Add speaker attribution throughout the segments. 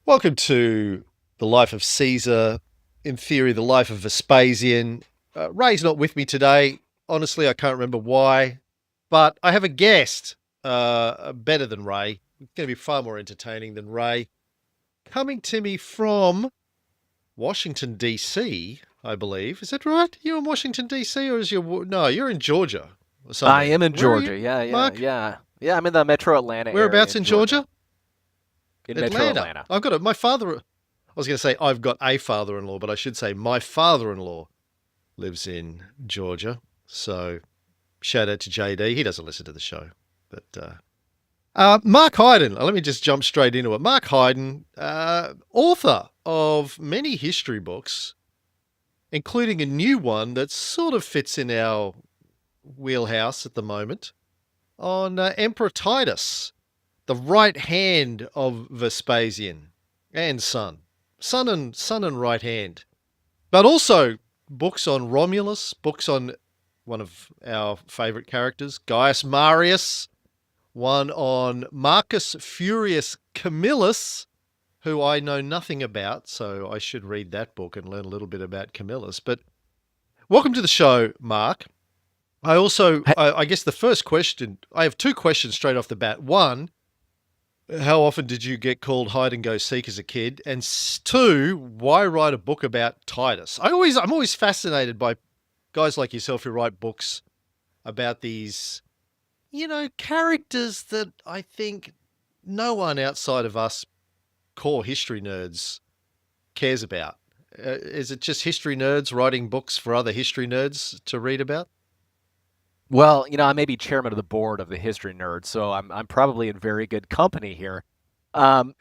Speaker 1: Welcome to the life of Caesar, in theory, the life of Vespasian. Ray's not with me today. Honestly, I can't remember why, but I have a guest better than Ray. It's going to be far more entertaining than Ray. Coming to me from Washington, D.C., I believe. Is that right? You're in Washington, D.C., or is your. No, you're in Georgia or
Speaker 2: I
Speaker 1: somewhere.
Speaker 2: am in
Speaker 1: Where are you,
Speaker 2: Georgia. Yeah, yeah,
Speaker 1: Mark?
Speaker 2: yeah. Yeah, I'm in the metro Atlanta area
Speaker 1: Whereabouts
Speaker 2: in
Speaker 1: in
Speaker 2: Georgia.
Speaker 1: Georgia?
Speaker 2: In metro
Speaker 1: Atlanta.
Speaker 2: Atlanta.
Speaker 1: I've got it. My father. I was going to say I've got a father-in-law, but I should say my father-in-law lives in Georgia. So shout out to JD. He doesn't listen to the show, but Marc Hyden. Let me just jump straight into it. Marc Hyden, author of many history books, including a new one that sort of fits in our wheelhouse at the moment on Emperor Titus, the right hand of Vespasian and son and right hand, but also books on Romulus, books on one of our favourite characters, Gaius Marius, one on Marcus Furius Camillus, who I know nothing about, so I should read that book and learn a little bit about Camillus. But welcome to the show, Mark. I guess the first question, I have two questions straight off the bat. One, how often did you get called hide and go seek as a kid? And two, why write a book about Titus? I'm always fascinated by guys like yourself who write books about these, characters that I think no one outside of us core history nerds cares about. Is it just history nerds writing books for other history nerds to read about?
Speaker 2: Well, I may be chairman of the board of the History Nerds, so I'm probably in very good company here. Um,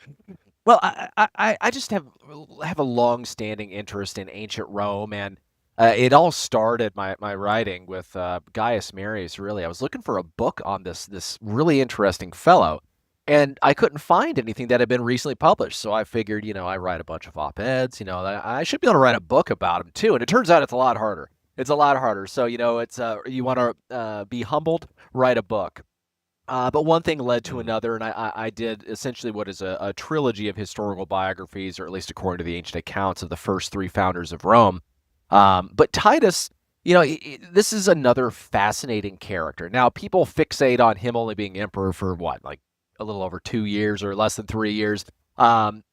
Speaker 2: well, I just have a long-standing interest in ancient Rome, and it all started my writing with Gaius Marius. Really, I was looking for a book on this really interesting fellow, and I couldn't find anything that had been recently published. So I figured, I write a bunch of op-eds, I should be able to write a book about him too. And it turns out it's a lot harder. It's a lot harder. So it's you want to be humbled, write a book. But one thing led to
Speaker 1: Mm.
Speaker 2: another, and I did essentially what is a trilogy of historical biographies, or at least according to the ancient accounts of the first three founders of Rome. But Titus, this is another fascinating character. Now, people fixate on him only being emperor for what, like a little over 2 years or less than 3 years. Um,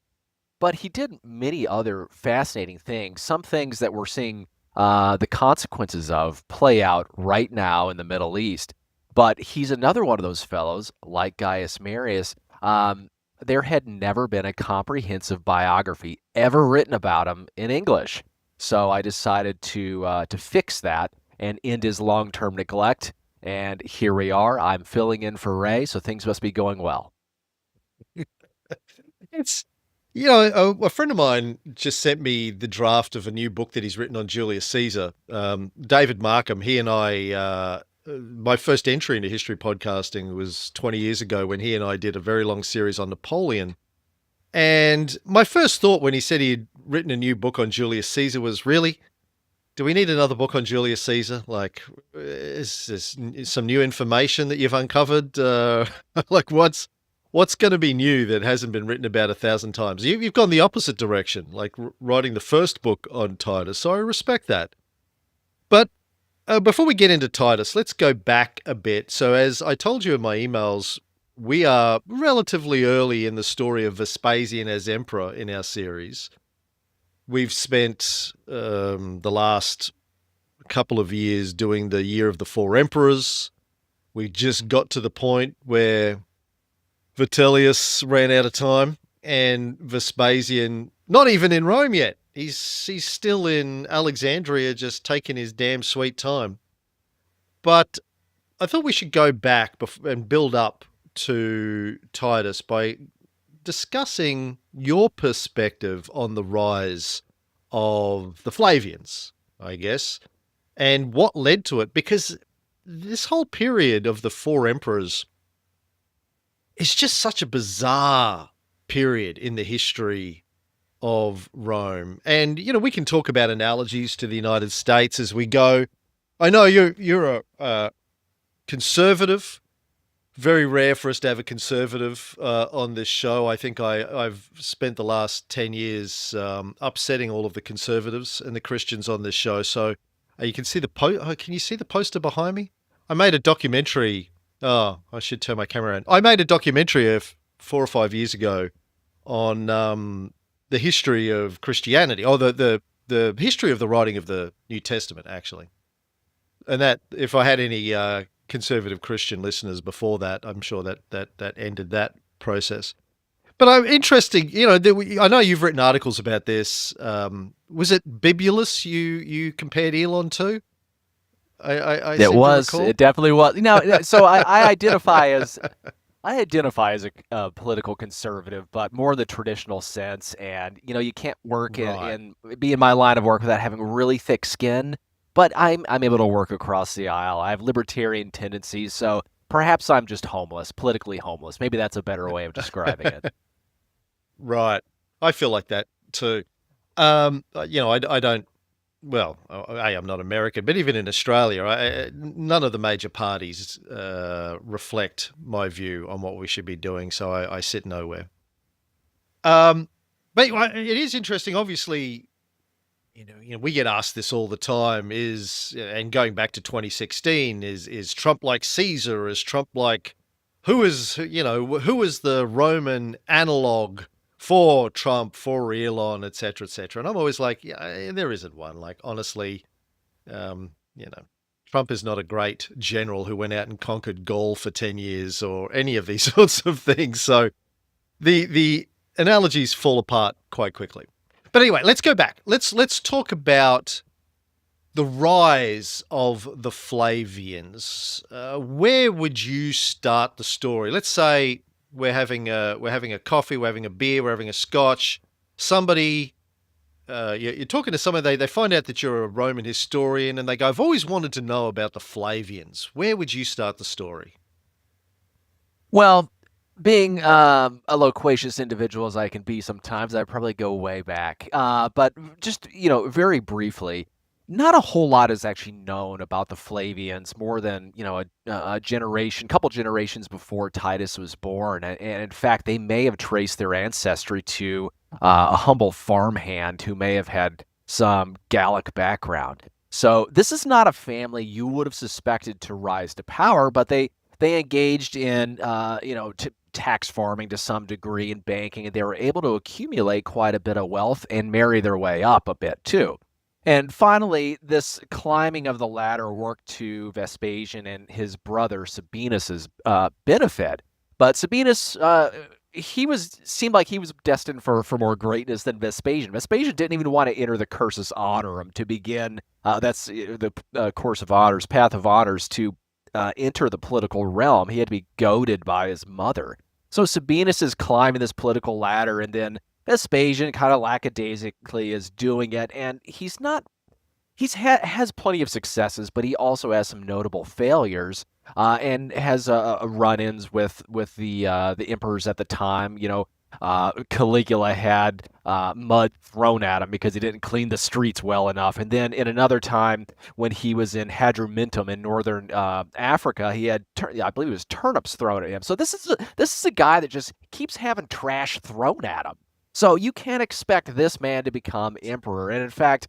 Speaker 2: but he did many other fascinating things, some things that we're seeing the consequences of play out right now in the Middle East. But he's another one of those fellows, like Gaius Marius. There had never been a comprehensive biography ever written about him in English. So I decided to fix that and end his long-term neglect. And here we are. I'm filling in for Ray, so things must be going well.
Speaker 1: It's, a friend of mine just sent me the draft of a new book that he's written on Julius Caesar. David Markham, he and I, my first entry into history podcasting was 20 years ago when he and I did a very long series on Napoleon. And my first thought when he said he had written a new book on Julius Caesar was, really? Do we need another book on Julius Caesar? Like, is some new information that you've uncovered? Like, what's going to be new that hasn't been written about 1,000 times? You've gone the opposite direction, like writing the first book on Titus. So I respect that. But before we get into Titus, let's go back a bit. So, as I told you in my emails, we are relatively early in the story of Vespasian as emperor in our series. We've spent the last couple of years doing the Year of the Four Emperors. We just got to the point where Vitellius ran out of time and Vespasian, not even in Rome yet. He's still in Alexandria, just taking his damn sweet time. But I thought we should go back and build up to Titus by discussing your perspective on the rise of the Flavians, I guess, and what led to it. Because this whole period of the four emperors is just such a bizarre period in the history of Rome. And, we can talk about analogies to the United States as we go. I know you're a conservative, very rare for us to have a conservative on this show. I think I've spent the last 10 years upsetting all of the conservatives and the Christians on this show. So you can see can you see the poster behind me? I made a documentary. Oh, I should turn my camera on. I made a documentary of 4 or 5 years ago on the history of Christianity, or the history of the writing of the New Testament, actually. And that, if I had any conservative Christian listeners before that, I'm sure that ended that process. But I'm interesting, I know you've written articles about this. Was it Bibulus you compared Elon to? I
Speaker 2: It
Speaker 1: seem to
Speaker 2: was.
Speaker 1: recall.
Speaker 2: It definitely was. So I identify as a political conservative, but more in the traditional sense. And you can't work
Speaker 1: Right.
Speaker 2: in be in my line of work without having really thick skin. But I'm able to work across the aisle. I have libertarian tendencies, so perhaps I'm just homeless, politically homeless. Maybe that's a better way of describing it.
Speaker 1: Right. I feel like that too. I don't. Well, I'm not American, but even in Australia, none of the major parties reflect my view on what we should be doing. So I sit nowhere. Um, but it is interesting. Obviously, we get asked this all the time. And going back to 2016, is Trump like Caesar? Is Trump like who is the Roman analog for Trump, for Elon, et cetera, et cetera? And I'm always like, yeah, there isn't one. Like, honestly, um, you know, Trump is not a great general who went out and conquered Gaul for 10 years or any of these sorts of things. So the analogies fall apart quite quickly. But anyway, let's go back. Let's talk about the rise of the Flavians. Where would you start the story? Let's say we're having a coffee, we're having a beer, we're having a scotch. Somebody, you're talking to somebody. They find out that you're a Roman historian, and they go, "I've always wanted to know about the Flavians." Where would you start the story?
Speaker 2: Well, being a loquacious individual as I can be sometimes, I probably go way back. But just, very briefly, not a whole lot is actually known about the Flavians more than, a generation, couple generations before Titus was born. And in fact, they may have traced their ancestry to a humble farmhand who may have had some Gallic background. So this is not a family you would have suspected to rise to power, but they engaged in, tax farming to some degree and banking, and they were able to accumulate quite a bit of wealth and marry their way up a bit too. And finally, this climbing of the ladder worked to Vespasian and his brother Sabinus's benefit. But Sabinus, seemed like he was destined for more greatness than Vespasian. Vespasian didn't even want to enter the cursus honorum to begin. That's the course of honors, path of honors to enter the political realm. He had to be goaded by his mother. So Sabinus is climbing this political ladder, and then Vespasian kind of lackadaisically is doing it, and has plenty of successes, but he also has some notable failures, and has run-ins with the emperors at the time. Caligula had mud thrown at him because he didn't clean the streets well enough, and then in another time when he was in Hadrumintum in northern Africa, he had I believe it was turnips thrown at him. So this is a guy that just keeps having trash thrown at him. So you can't expect this man to become emperor. And in fact,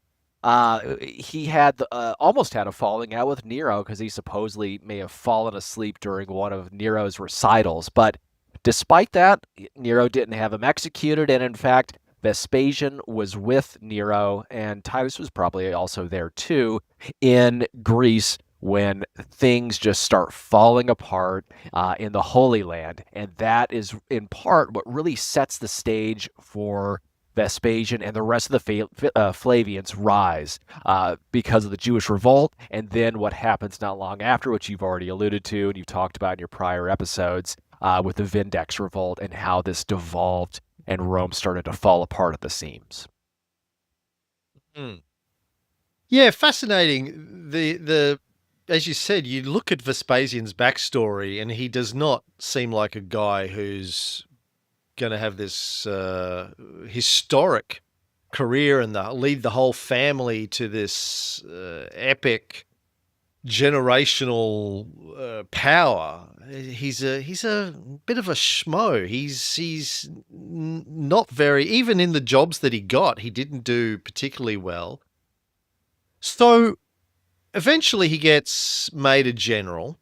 Speaker 2: he had almost had a falling out with Nero because he supposedly may have fallen asleep during one of Nero's recitals. But despite that, Nero didn't have him executed. And in fact, Vespasian was with Nero, and Titus was probably also there too, in Greece when things just start falling apart in the Holy Land. And that is, in part, what really sets the stage for Vespasian and the rest of the Flavians' rise because of the Jewish revolt, and then what happens not long after, which you've already alluded to and you've talked about in your prior episodes, with the Vindex revolt and how this devolved and Rome started to fall apart at the seams.
Speaker 1: Hmm. Yeah, fascinating. The as you said, you look at Vespasian's backstory, and he does not seem like a guy who's going to have this historic career and lead the whole family to this epic generational power. He's a bit of a schmo. Not very, even in the jobs that he got, he didn't do particularly well. So eventually he gets made a general,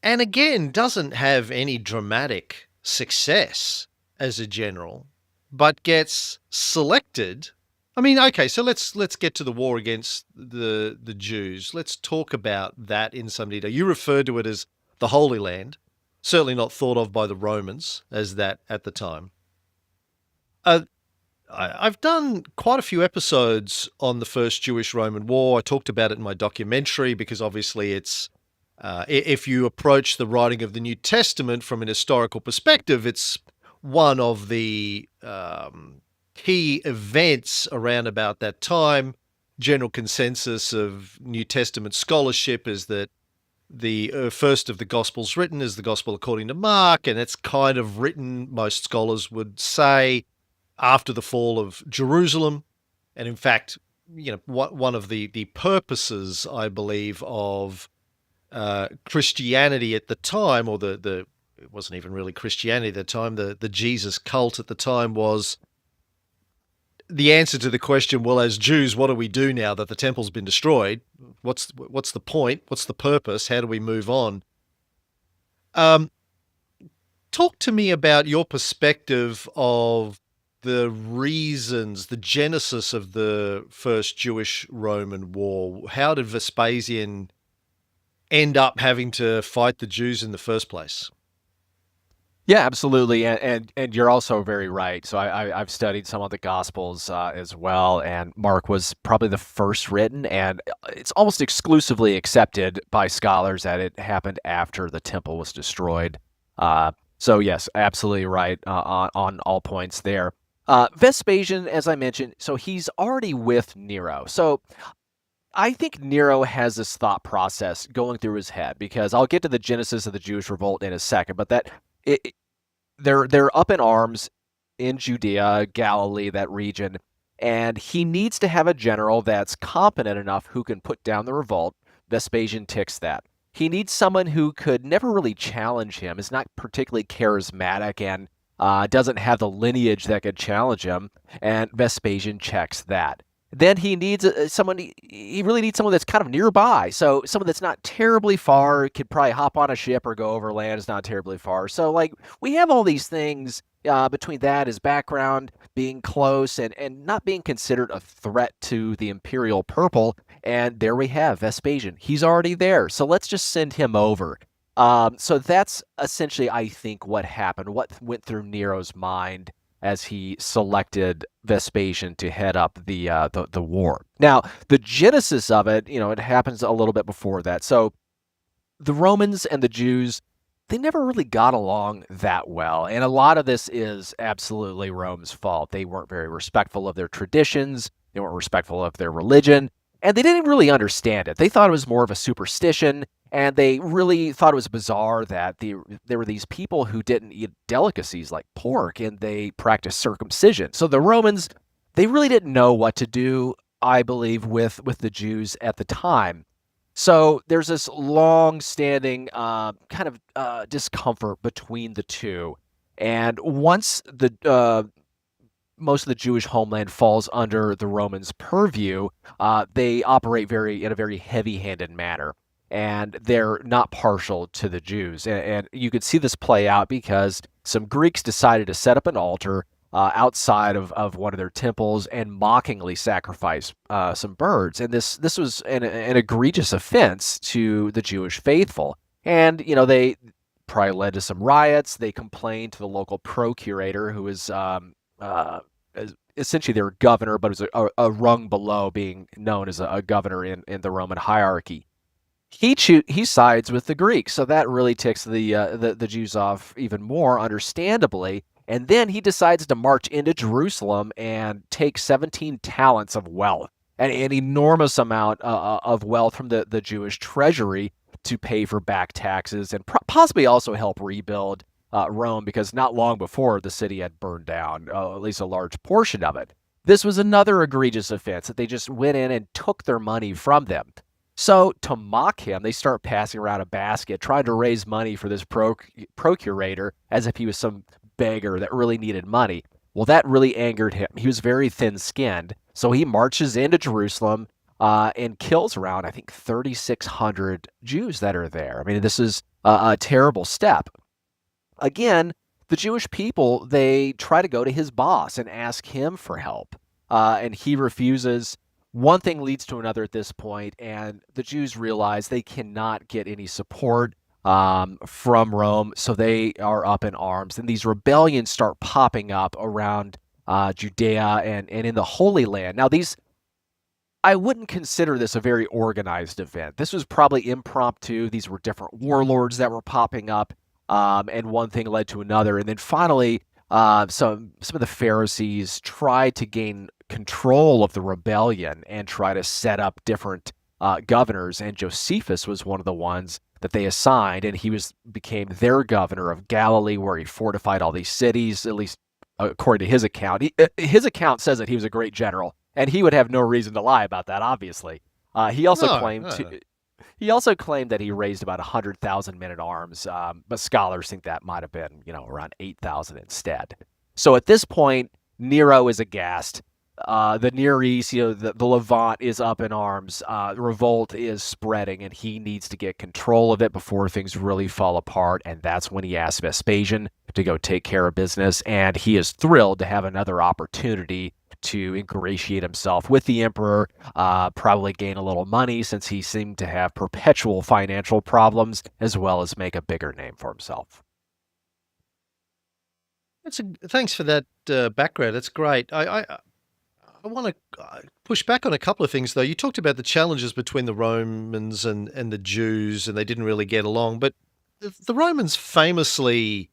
Speaker 1: and again doesn't have any dramatic success as a general, but gets selected. I mean, okay, so let's get to the war against the Jews. Let's talk about that in some detail. You referred to it as the Holy Land, certainly not thought of by the Romans as that at the time. I've done quite a few episodes on the First Jewish-Roman War. I talked about it in my documentary because obviously it's if you approach the writing of the New Testament from an historical perspective, it's one of the key events around about that time. General consensus of New Testament scholarship is that the first of the Gospels written is the Gospel according to Mark, and it's kind of written, most scholars would say, after the fall of Jerusalem. And in fact, one of the purposes, I believe, of Christianity at the time, or it wasn't even really Christianity at the time, the Jesus cult at the time, was the answer to the question, well, as Jews, what do we do now that the temple's been destroyed? What's the point? What's the purpose? How do we move on? Talk to me about your perspective of the reasons, the genesis of the First Jewish-Roman War. How did Vespasian end up having to fight the Jews in the first place?
Speaker 2: Yeah, absolutely, and you're also very right. So I've studied some of the Gospels as well, and Mark was probably the first written, and it's almost exclusively accepted by scholars that it happened after the temple was destroyed. So yes, absolutely right on all points there. Vespasian, as I mentioned, so he's already with Nero. So I think Nero has this thought process going through his head, because I'll get to the genesis of the Jewish revolt in a second, but they're up in arms in Judea, Galilee, that region, and he needs to have a general that's competent enough who can put down the revolt. Vespasian ticks that. He needs someone who could never really challenge him, is not particularly charismatic, and doesn't have the lineage that could challenge him, and Vespasian checks that. Then he needs someone. He really needs someone that's kind of nearby. So someone that's not terribly far, could probably hop on a ship or go over land. Is not terribly far. So like we have all these things between that, his background being close, and not being considered a threat to the imperial purple. And there we have Vespasian. He's already there. So let's just send him over. So that's essentially, I think, what happened. What went through Nero's mind as he selected Vespasian to head up the war. Now, the genesis of it, it happens a little bit before that. So the Romans and the Jews, they never really got along that well. And a lot of this is absolutely Rome's fault. They weren't very respectful of their traditions. They weren't respectful of their religion. And they didn't really understand it. They thought it was more of a superstition. And they really thought it was bizarre that there were these people who didn't eat delicacies like pork, and they practiced circumcision. So the Romans, they really didn't know what to do, I believe, with the Jews at the time. So there's this long-standing kind of discomfort between the two. And once most of the Jewish homeland falls under the Romans' purview, they operate in a very heavy-handed manner. And they're not partial to the Jews. And you could see this play out because some Greeks decided to set up an altar outside of one of their temples and mockingly sacrifice some birds. And this was an egregious offense to the Jewish faithful. And, they probably led to some riots. They complained to the local procurator, who was essentially their governor, but was a rung below being known as a governor in the Roman hierarchy. He sides with the Greeks, so that really ticks the Jews off even more, understandably. And then he decides to march into Jerusalem and take 17 talents of wealth, an enormous amount of wealth from the Jewish treasury to pay for back taxes and possibly also help rebuild Rome, because not long before the city had burned down, at least a large portion of it. This was another egregious offense, that they just went in and took their money from them. So to mock him, they start passing around a basket, trying to raise money for this procurator as if he was some beggar that really needed money. Well, that really angered him. He was very thin-skinned, so he marches into Jerusalem and kills around, I think, 3,600 Jews that are there. I mean, this is a terrible step. Again, the Jewish people, they try to go to his boss and ask him for help, and he refuses. One thing leads to another at this point, and the Jews realize they cannot get any support from Rome, so they are up in arms. And these rebellions start popping up around Judea and in the Holy Land. Now, I wouldn't consider this a very organized event. This was probably impromptu. These were different warlords that were popping up, and one thing led to another. And then finally, some of the Pharisees tried to gain control of the rebellion and try to set up different governors. And Josephus was one of the ones that they assigned, and he became their governor of Galilee, where he fortified all these cities, at least according to his account. His account says that he was a great general, and he would have no reason to lie about that, obviously. He also claimed that he raised about 100,000 men at arms, but scholars think that might have been, around 8,000 instead. So at this point, Nero is aghast. The Near East, the Levant is up in arms. Revolt is spreading, and he needs to get control of it before things really fall apart. And that's when he asks Vespasian to go take care of business. And he is thrilled to have another opportunity to ingratiate himself with the emperor, probably gain a little money since he seemed to have perpetual financial problems, as well as make a bigger name for himself.
Speaker 1: Thanks for that background. That's great. I want to push back on a couple of things, though. You talked about the challenges between the Romans and the Jews, and they didn't really get along. But the Romans famously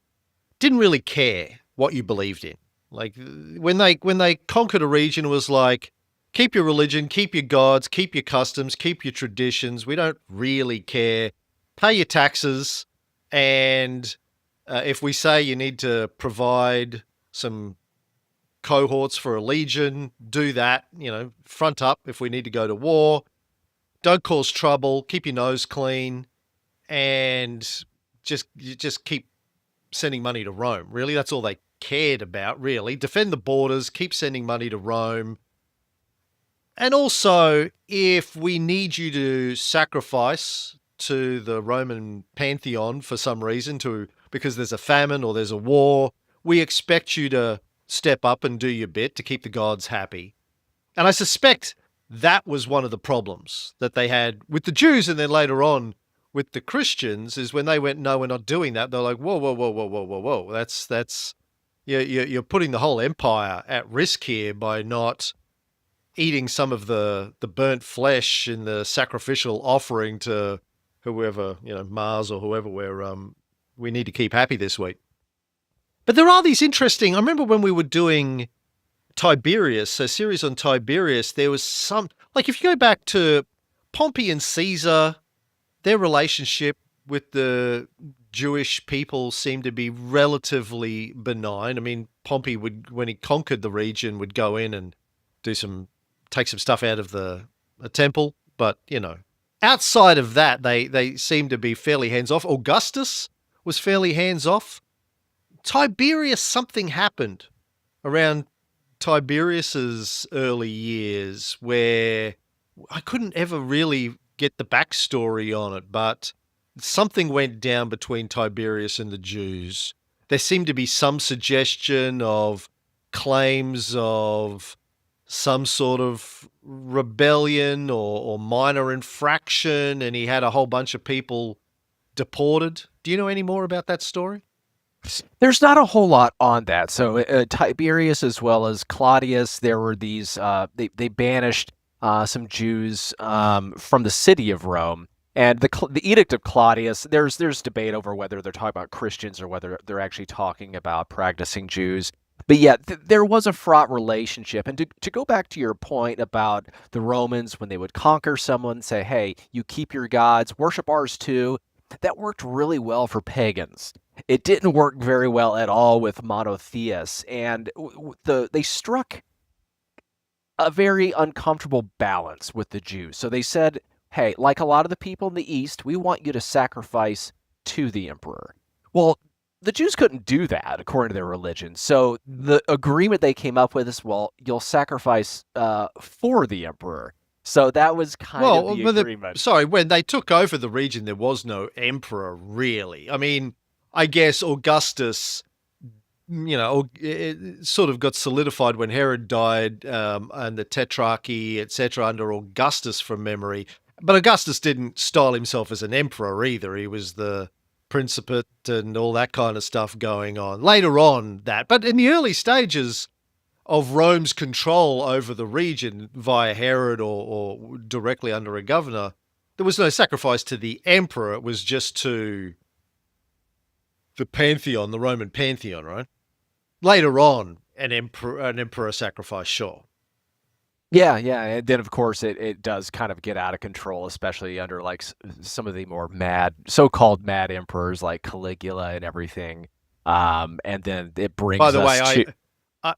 Speaker 1: didn't really care what you believed in. Like when they conquered a region, it was like, keep your religion, keep your gods, keep your customs, keep your traditions. We don't really care. Pay your taxes, and if we say you need to provide some cohorts for a legion, do that, front up if we need to go to war. Don't cause trouble, keep your nose clean, and just keep sending money to Rome. Really, that's all they cared about, really. Defend the borders, keep sending money to Rome. And also, if we need you to sacrifice to the Roman pantheon for some reason, because there's a famine or there's a war, we expect you to step up and do your bit to keep the gods happy. And I suspect that was one of the problems that they had with the Jews, and then later on with the Christians, is when they went, no, we're not doing that. They're like, whoa, whoa, whoa, whoa, whoa, whoa, whoa. That's you're putting the whole empire at risk here by not eating some of the burnt flesh in the sacrificial offering to whoever, Mars or whoever we need to keep happy this week. But there are these interesting, I remember when we were doing Tiberius, a series on Tiberius, there was some, like if you go back to Pompey and Caesar, their relationship with the Jewish people seemed to be relatively benign. I mean, Pompey would, when he conquered the region, would go in and take some stuff out of a temple. But, outside of that, they seemed to be fairly hands-off. Augustus was fairly hands-off. Tiberius, something happened around Tiberius's early years where I couldn't ever really get the backstory on it, but something went down between Tiberius and the Jews. There seemed to be some suggestion of claims of some sort of rebellion or minor infraction, and he had a whole bunch of people deported. Do you know any more about that story?
Speaker 2: There's not a whole lot on that. So Tiberius, as well as Claudius, there were these, they banished some Jews from the city of Rome. And the Edict of Claudius, there's debate over whether they're talking about Christians or whether they're actually talking about practicing Jews. But yeah, there was a fraught relationship. And to go back to your point about the Romans, when they would conquer someone, say, hey, you keep your gods, worship ours too, that worked really well for pagans. It didn't work very well at all with monotheists. And they struck a very uncomfortable balance with the Jews. So they said, hey, like a lot of the people in the East, we want you to sacrifice to the emperor. Well, the Jews couldn't do that according to their religion. So the agreement they came up with is, well, you'll sacrifice for the emperor. So that was kind of
Speaker 1: Well,
Speaker 2: the agreement.
Speaker 1: sorry, when they took over the region, there was no emperor, really. I mean, I guess Augustus, it sort of got solidified when Herod died, and the Tetrarchy, etc., under Augustus from memory. But Augustus didn't style himself as an emperor either. He was the Principate and all that kind of stuff going on. Later on, that. But in the early stages of Rome's control over the region via Herod or directly under a governor, there was no sacrifice to the emperor. It was just to the pantheon, the Roman pantheon, right? Later on, an emperor sacrifice, sure.
Speaker 2: Yeah, yeah, and then of course it does kind of get out of control, especially under like some of the more so-called mad emperors like Caligula and everything. And then it
Speaker 1: By
Speaker 2: brings
Speaker 1: the way,
Speaker 2: us to
Speaker 1: I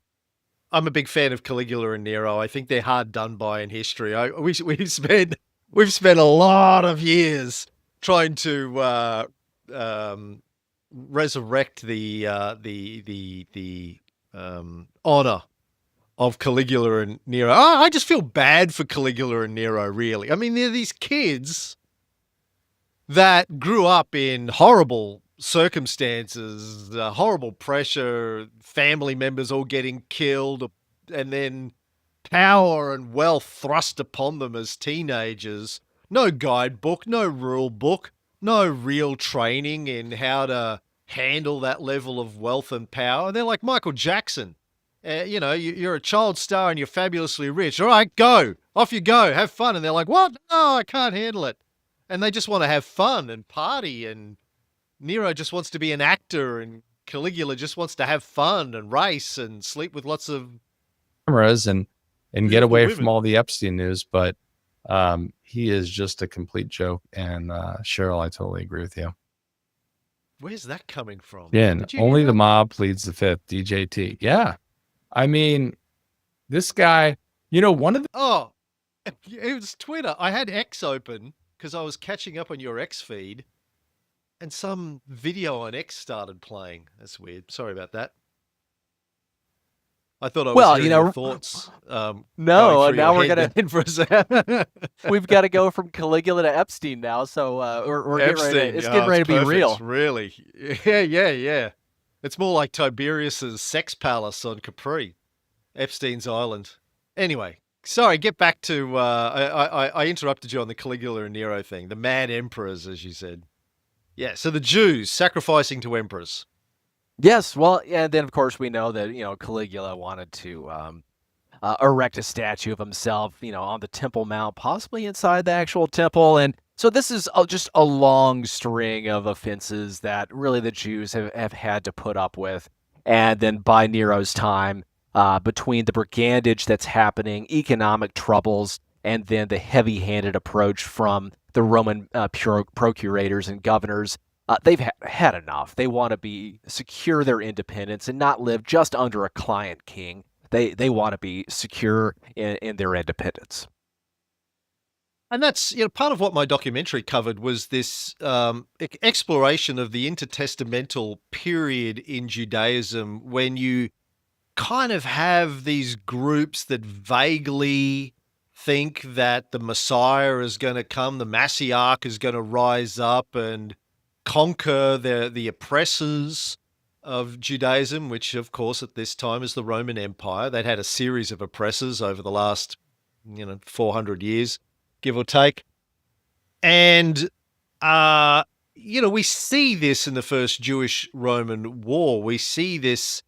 Speaker 1: I'm a big fan of Caligula and Nero. I think they're hard done by in history. We've spent a lot of years trying to resurrect the honor of Caligula and Nero. I just feel bad for Caligula and Nero, really. I mean, they're these kids that grew up in horrible circumstances, horrible pressure, family members all getting killed, and then power and wealth thrust upon them as teenagers. No guidebook, no rule book, no real training in how to handle that level of wealth and power. They're like Michael Jackson. You're a child star and you're fabulously rich. All right, go. Off you go. Have fun. And they're like, what? No, I can't handle it. And they just want to have fun and party. And Nero just wants to be an actor. And Caligula just wants to have fun and race and sleep with lots of
Speaker 3: cameras and get
Speaker 1: beautiful
Speaker 3: away
Speaker 1: women.
Speaker 3: from all the Epstein news. But he is just a complete joke. And Cheryl, I totally agree with you.
Speaker 1: Where's that coming from?
Speaker 3: Again,
Speaker 1: Did you hear
Speaker 3: only the
Speaker 1: that?
Speaker 3: mob pleads the fifth. DJT. Yeah. I mean, this guy, one of the
Speaker 1: Oh, it was Twitter. I had X open because I was catching up on your X feed, and some video on X started playing. That's weird. Sorry about that. I thought I was
Speaker 2: well,
Speaker 1: hearing your thoughts.
Speaker 2: no,
Speaker 1: going through
Speaker 2: now
Speaker 1: your
Speaker 2: we're
Speaker 1: head
Speaker 2: gonna
Speaker 1: for a second.
Speaker 2: we've got to go from Caligula to Epstein now. So we're getting ready.
Speaker 1: Epstein.
Speaker 2: It's
Speaker 1: Oh,
Speaker 2: getting ready to be
Speaker 1: perfect,
Speaker 2: real.
Speaker 1: Really. Yeah. It's more like Tiberius's sex palace on Capri, Epstein's Island. Anyway, sorry, get back to, I interrupted you on the Caligula and Nero thing, the mad emperors, as you said. Yeah, so the Jews sacrificing to emperors.
Speaker 2: Yes, well, and then of course we know that Caligula wanted to erect a statue of himself, on the Temple Mount, possibly inside the actual temple, and so this is just a long string of offenses that really the Jews have had to put up with, and then by Nero's time, between the brigandage that's happening, economic troubles, and then the heavy-handed approach from the Roman procurators and governors. They've had enough. They want to secure their independence and not live just under a client king. They want to be secure in their independence.
Speaker 1: And that's, part of what my documentary covered was this exploration of the intertestamental period in Judaism when you kind of have these groups that vaguely think that the Messiah is going to come, the Messiah is going to rise up and conquer the oppressors of Judaism, which of course at this time is the Roman Empire. They'd had a series of oppressors over the last 400 years, give or take. And we see this in the first Jewish-Roman war. We see this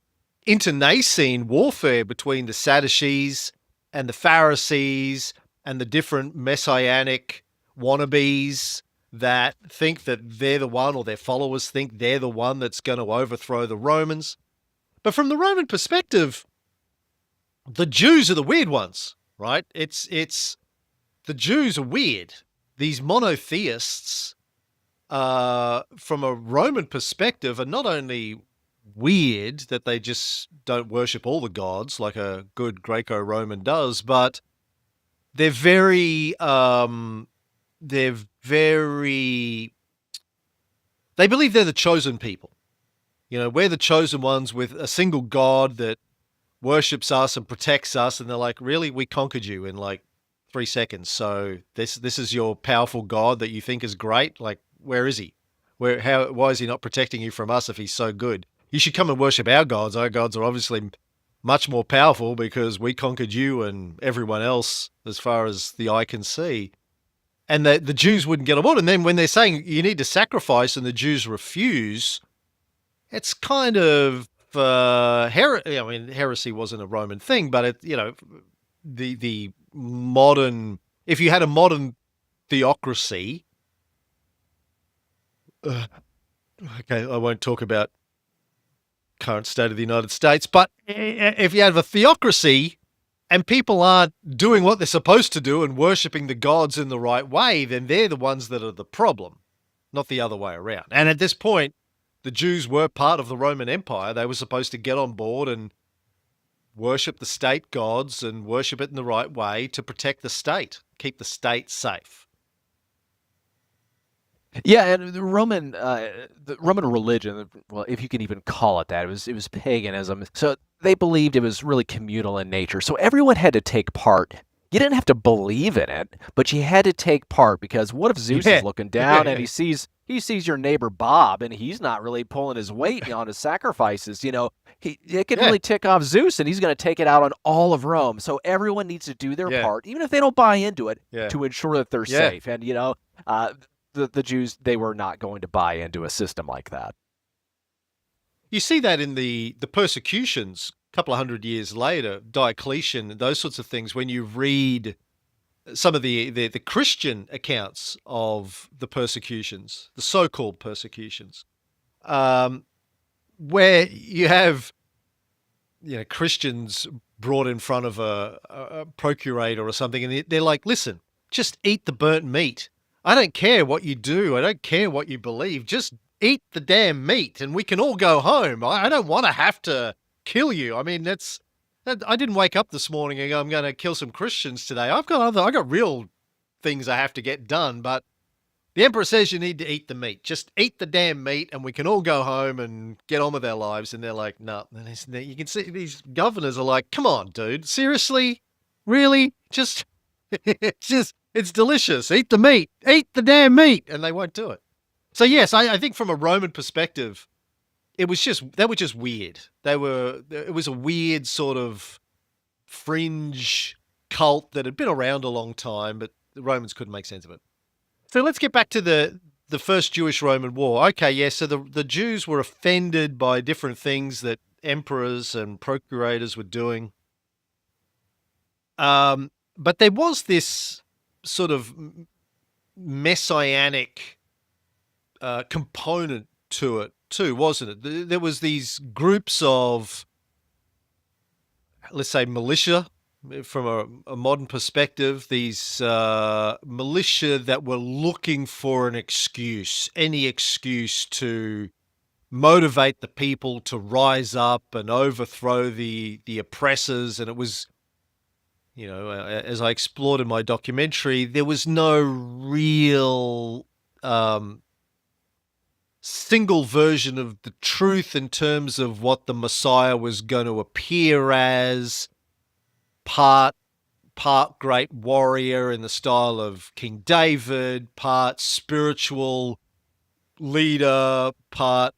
Speaker 1: internecine warfare between the Sadducees and the Pharisees and the different messianic wannabes that think that they're the one, or their followers think they're the one that's going to overthrow the Romans. But from the Roman perspective, the Jews are the weird ones, right? It's the Jews are weird. These monotheists, from a Roman perspective, are not only weird that they just don't worship all the gods like a good Greco-Roman does, but they're very they're very, they believe they're the chosen people. You know, we're the chosen ones with a single God that worships us and protects us. And they're like, really? We conquered you in like 3 seconds. So this is your powerful God that you think is great? Like, where is he? Why is he not protecting you from us if he's so good? You should come and worship our gods. Our gods are obviously much more powerful because we conquered you and everyone else as far as the eye can see. And the Jews wouldn't get on board. And then when they're saying you need to sacrifice and the Jews refuse, it's kind of heresy wasn't a Roman thing, but the modern, if you had a modern theocracy, okay, I won't talk about current state of the United States, but if you have a theocracy and people aren't doing what they're supposed to do and worshipping the gods in the right way, then they're the ones that are the problem, not the other way around. And at this point, the Jews were part of the Roman Empire. They were supposed to get on board and worship the state gods and worship it in the right way to protect the state, keep the state safe.
Speaker 2: Yeah, and the Roman religion, well, if you can even call it that, it was paganism. So they believed it was really communal in nature. So everyone had to take part. You didn't have to believe in it, but you had to take part, because what if Zeus is looking down and he sees your neighbor Bob and he's not really pulling his weight on his sacrifices? You know, it could really tick off Zeus, and he's going to take it out on all of Rome. So everyone needs to do their part, even if they don't buy into it, to ensure that they're safe. And the Jews, they were not going to buy into a system like that.
Speaker 1: You see that in the persecutions a couple of hundred years later, Diocletian, those sorts of things, when you read some of the Christian accounts of the persecutions, the so-called persecutions, where you have Christians brought in front of a procurator or something, and they're like, listen, just eat the burnt meat. I don't care what you do. I don't care what you believe. Just eat the damn meat and we can all go home. I don't want to have to kill you. I mean, I didn't wake up this morning and go, I'm going to kill some Christians today. I got real things I have to get done, but the emperor says you need to eat the meat. Just eat the damn meat and we can all go home and get on with our lives. And they're like, no. And you can see these governors are like, come on, dude. Seriously? Really? It's delicious. Eat the meat. Eat the damn meat. And they won't do it. So yes, I think from a Roman perspective, they were just weird. It was a weird sort of fringe cult that had been around a long time, but the Romans couldn't make sense of it. So let's get back to the first Jewish-Roman war. Okay, yeah, so the Jews were offended by different things that emperors and procurators were doing. But there was this sort of messianic component to it too, wasn't it? There was these groups of, let's say, militia, from a modern perspective, these militia that were looking for an excuse, any excuse to motivate the people to rise up and overthrow the oppressors. And it was, as I explored in my documentary, there was no real single version of the truth in terms of what the Messiah was going to appear as. Part great warrior in the style of King David, part spiritual leader, part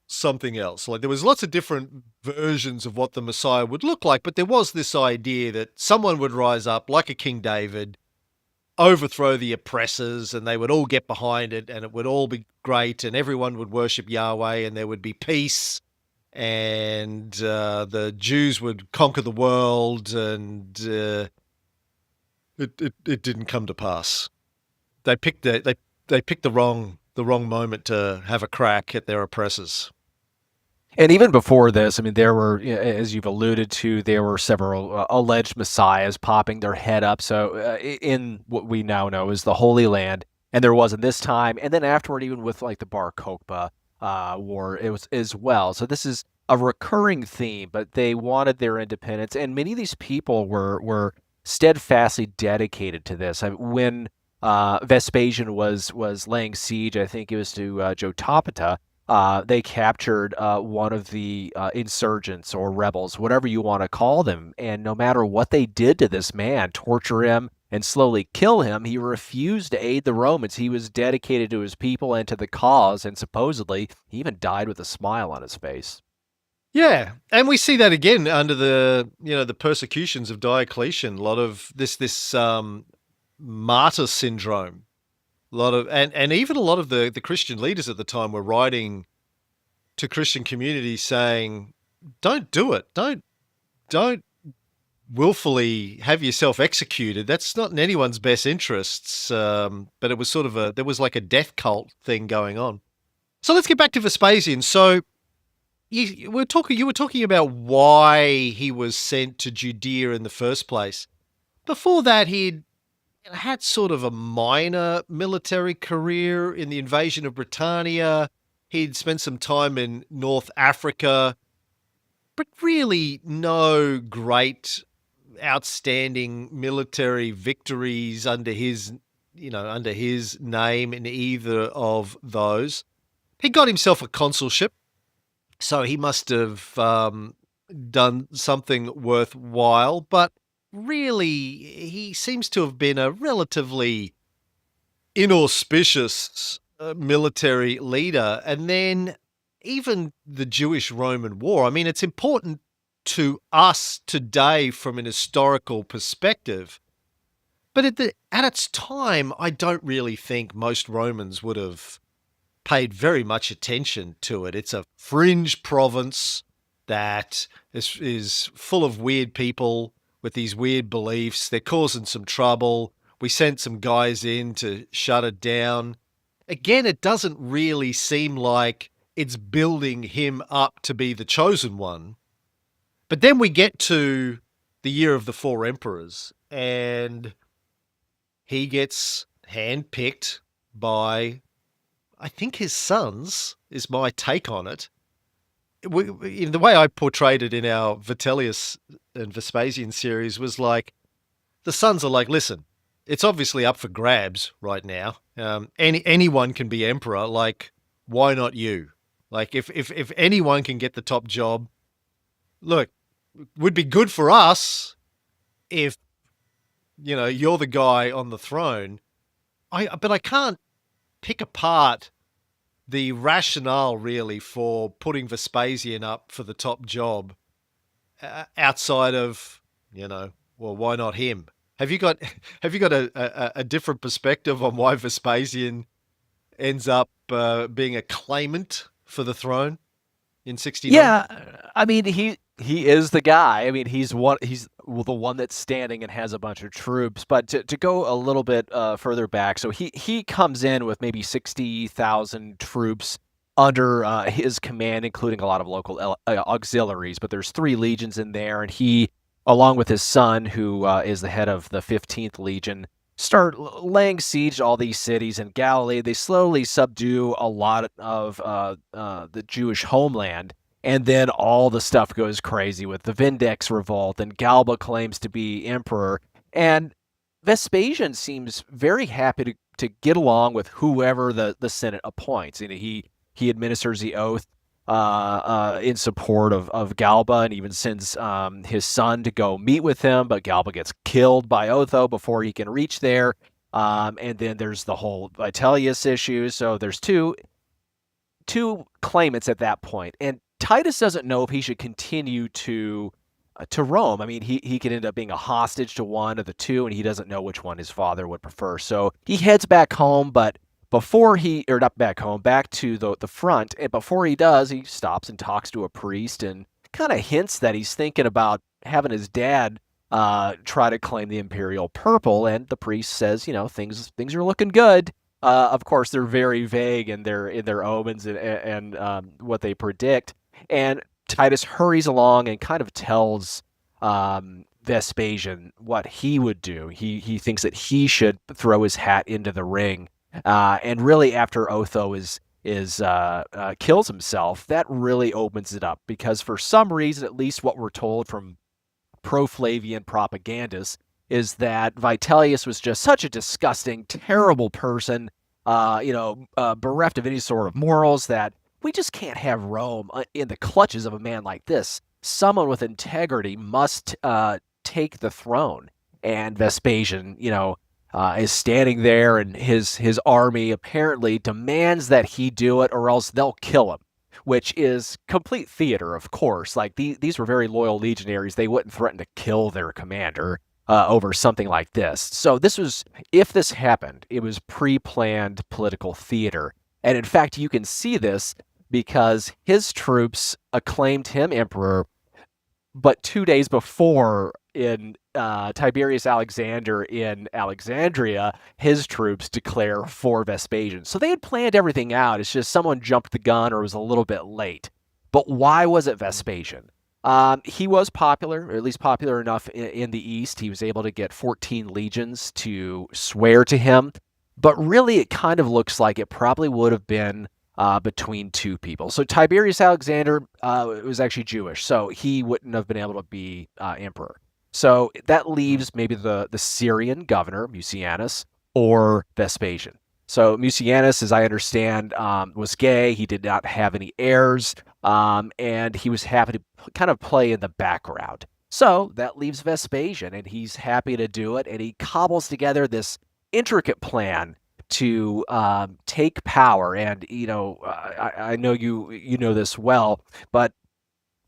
Speaker 1: something else. Like, there was lots of different versions of what the Messiah would look like, but there was this idea that someone would rise up like a King David, overthrow the oppressors, and they would all get behind it, and it would all be great, and everyone would worship Yahweh, and there would be peace, and the Jews would conquer the world, and it didn't come to pass. They picked the wrong moment to have a crack at their oppressors.
Speaker 2: And even before this, I mean, there were, as you've alluded to, there were several alleged messiahs popping their head up. So in what we now know is the Holy Land, and there wasn't this time. And then afterward, even with like the Bar Kokhba war, it was as well. So this is a recurring theme, but they wanted their independence. And many of these people were steadfastly dedicated to this. I mean, when Vespasian was laying siege, I think it was to Jotapata, they captured one of the insurgents or rebels, whatever you want to call them. And no matter what they did to this man, torture him and slowly kill him, he refused to aid the Romans. He was dedicated to his people and to the cause, and supposedly he even died with a smile on his face.
Speaker 1: Yeah, and we see that again under the persecutions of Diocletian. A lot of this martyr syndrome. A lot of and even a lot of the Christian leaders at the time were writing to Christian communities saying, "Don't do it. Don't willfully have yourself executed. That's not in anyone's best interests." But it was sort of there was like a death cult thing going on. So let's get back to Vespasian. So you were talking about why he was sent to Judea in the first place. Before that, he'd had sort of a minor military career in the invasion of Britannia. He'd spent some time in North Africa, but really no great, outstanding military victories under his name in either of those. He got himself a consulship, so he must have done something worthwhile, but really he seems to have been a relatively inauspicious military leader. And then even the Jewish-Roman War, I mean, it's important to us today from an historical perspective, but at its time, I don't really think most Romans would have paid very much attention to it. It's a fringe province that is full of weird people with these weird beliefs. They're causing some trouble. We sent some guys in to shut it down. Again, it doesn't really seem like it's building him up to be the chosen one. But then we get to the year of the four emperors, and he gets handpicked by, I think, his sons, is my take on it. The way I portrayed it in our Vitellius and Vespasian series was like, the sons are like, listen, it's obviously up for grabs right now. Anyone can be emperor. Like, why not you? Like, if anyone can get the top job, look, would be good for us if, you're the guy on the throne. But I can't pick apart the rationale really for putting Vespasian up for the top job outside of, well, why not him? Have you got a different perspective on why Vespasian ends up being a claimant for the throne in 69?
Speaker 2: Yeah, I mean he is the guy. I mean he's the one that's standing and has a bunch of troops. But to go a little bit further back, so he comes in with maybe 60,000 troops under his command, including a lot of local auxiliaries. But there's 3 legions in there, and he, along with his son, who is the head of the 15th Legion, start laying siege to all these cities in Galilee. They slowly subdue a lot of the Jewish homeland, and then all the stuff goes crazy with the Vindex revolt, and Galba claims to be emperor. And Vespasian seems very happy to get along with whoever the Senate appoints. He administers the oath in support of Galba, and even sends his son to go meet with him, but Galba gets killed by Otho before he can reach there. And then there's the whole Vitellius issue. So there's two claimants at that point, and Titus doesn't know if he should continue to Rome. I mean, he could end up being a hostage to one of the two, and he doesn't know which one his father would prefer. So he heads back home, but back to the front, and before he does, he stops and talks to a priest and kind of hints that he's thinking about having his dad try to claim the imperial purple, and the priest says, things are looking good. Of course, they're very vague in their omens and what they predict. And Titus hurries along and kind of tells Vespasian what he would do. He thinks that he should throw his hat into the ring. And really, after Otho kills himself, that really opens it up, because for some reason, at least what we're told from pro-Flavian propagandists, is that Vitellius was just such a disgusting, terrible person, bereft of any sort of morals, that we just can't have Rome in the clutches of a man like this. Someone with integrity must take the throne. And Vespasian, is standing there, and his army apparently demands that he do it, or else they'll kill him, which is complete theater, of course. Like these were very loyal legionaries. They wouldn't threaten to kill their commander over something like this. So if this happened, it was pre-planned political theater. And in fact, you can see this because his troops acclaimed him emperor, but 2 days before, in Tiberius Alexander in Alexandria, his troops declare for Vespasian. So they had planned everything out. It's just someone jumped the gun or was a little bit late. But why was it Vespasian? He was popular, or at least popular enough in the East. He was able to get 14 legions to swear to him. But really, it kind of looks like it probably would have been between two people. So Tiberius Alexander was actually Jewish, so he wouldn't have been able to be emperor. So that leaves maybe the Syrian governor, Mucianus, or Vespasian. So Mucianus, as I understand, was gay. He did not have any heirs, and he was happy to kind of play in the background. So that leaves Vespasian, and he's happy to do it, and he cobbles together this intricate plan to take power. And I know you know this well, but